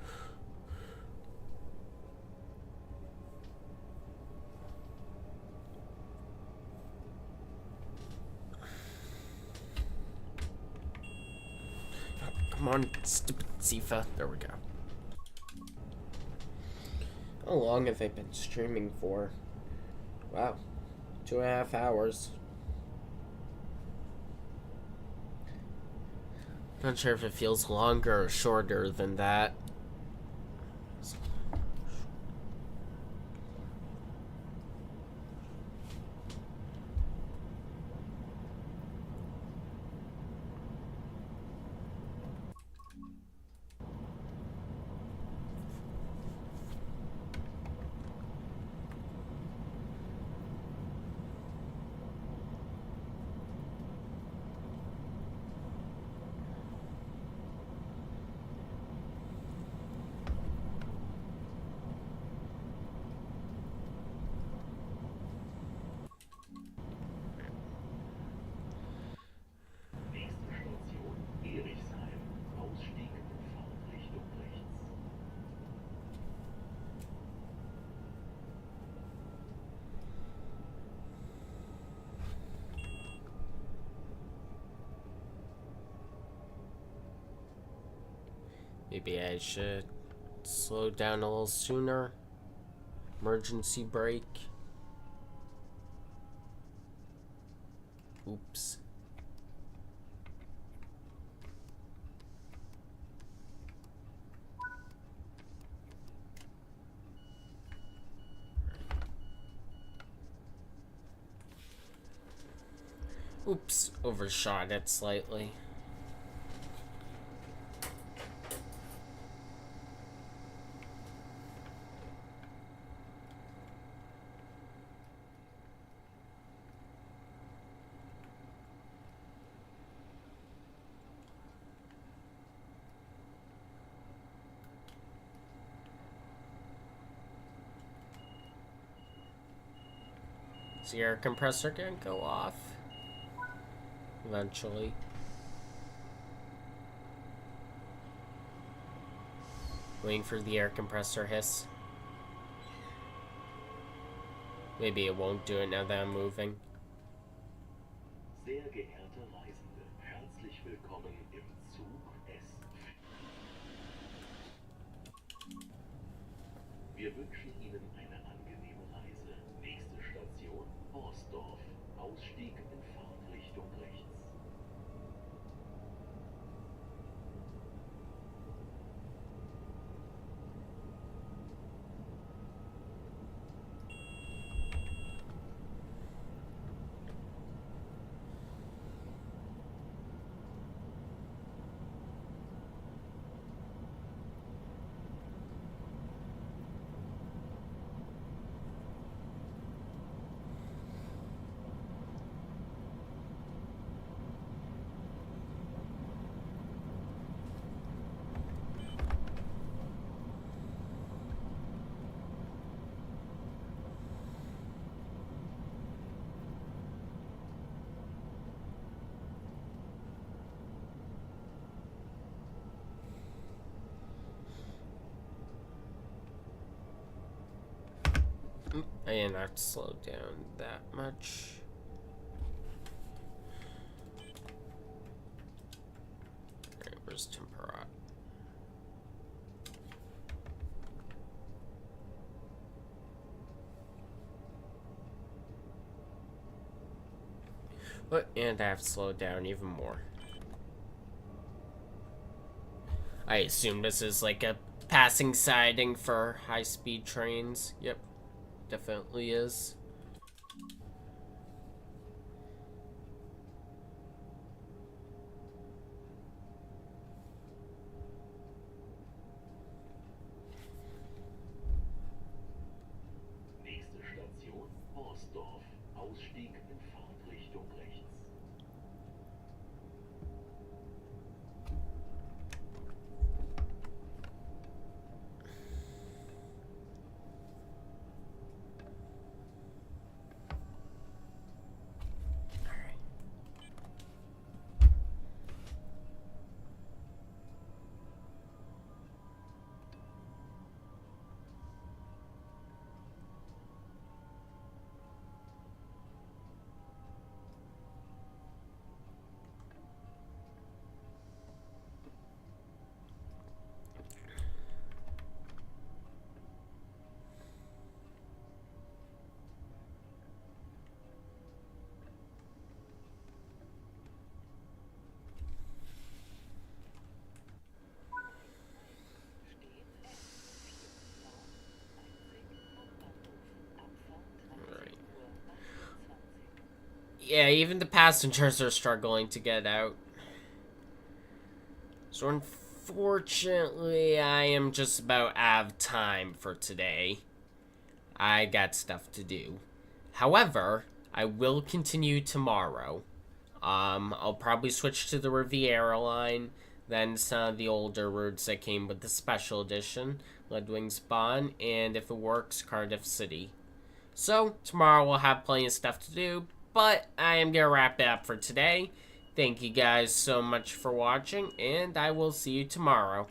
Come on, stupid Sifa. There we go. How long have they been streaming for? Wow. 2.5 hours. Not sure if it feels longer or shorter than that. Maybe I should slow down a little sooner. Emergency brake. Oops. Oops, overshot it slightly. Is the air compressor gonna go off? Eventually. Waiting for the air compressor hiss. Maybe it won't do it now that I'm moving. Sehr geehrte Reisende, herzlich willkommen im Zug S. Wir wünschen Ihnen eine angenehme Reise. Nächste Station Borsdorf. Ausstieg in Fahrtrichtung rechts. I didn't have to slow down that much. Alright, where's Temperat? But, and I have to slow down even more. I assume this is like a passing siding for high-speed trains. Yep. Definitely is. Nächste Station Borsdorf. Ausstieg in Fahrtrichtung rechts. Yeah, even the passengers are struggling to get out. So unfortunately, I am just about out of time for today. I got stuff to do. However, I will continue tomorrow. I'll probably switch to the Riviera line, then some of the older routes that came with the special edition, Leadwings Bond, and if it works, Cardiff City. So, tomorrow we'll have plenty of stuff to do, but I am going to wrap it up for today. Thank you guys so much for watching, and I will see you tomorrow.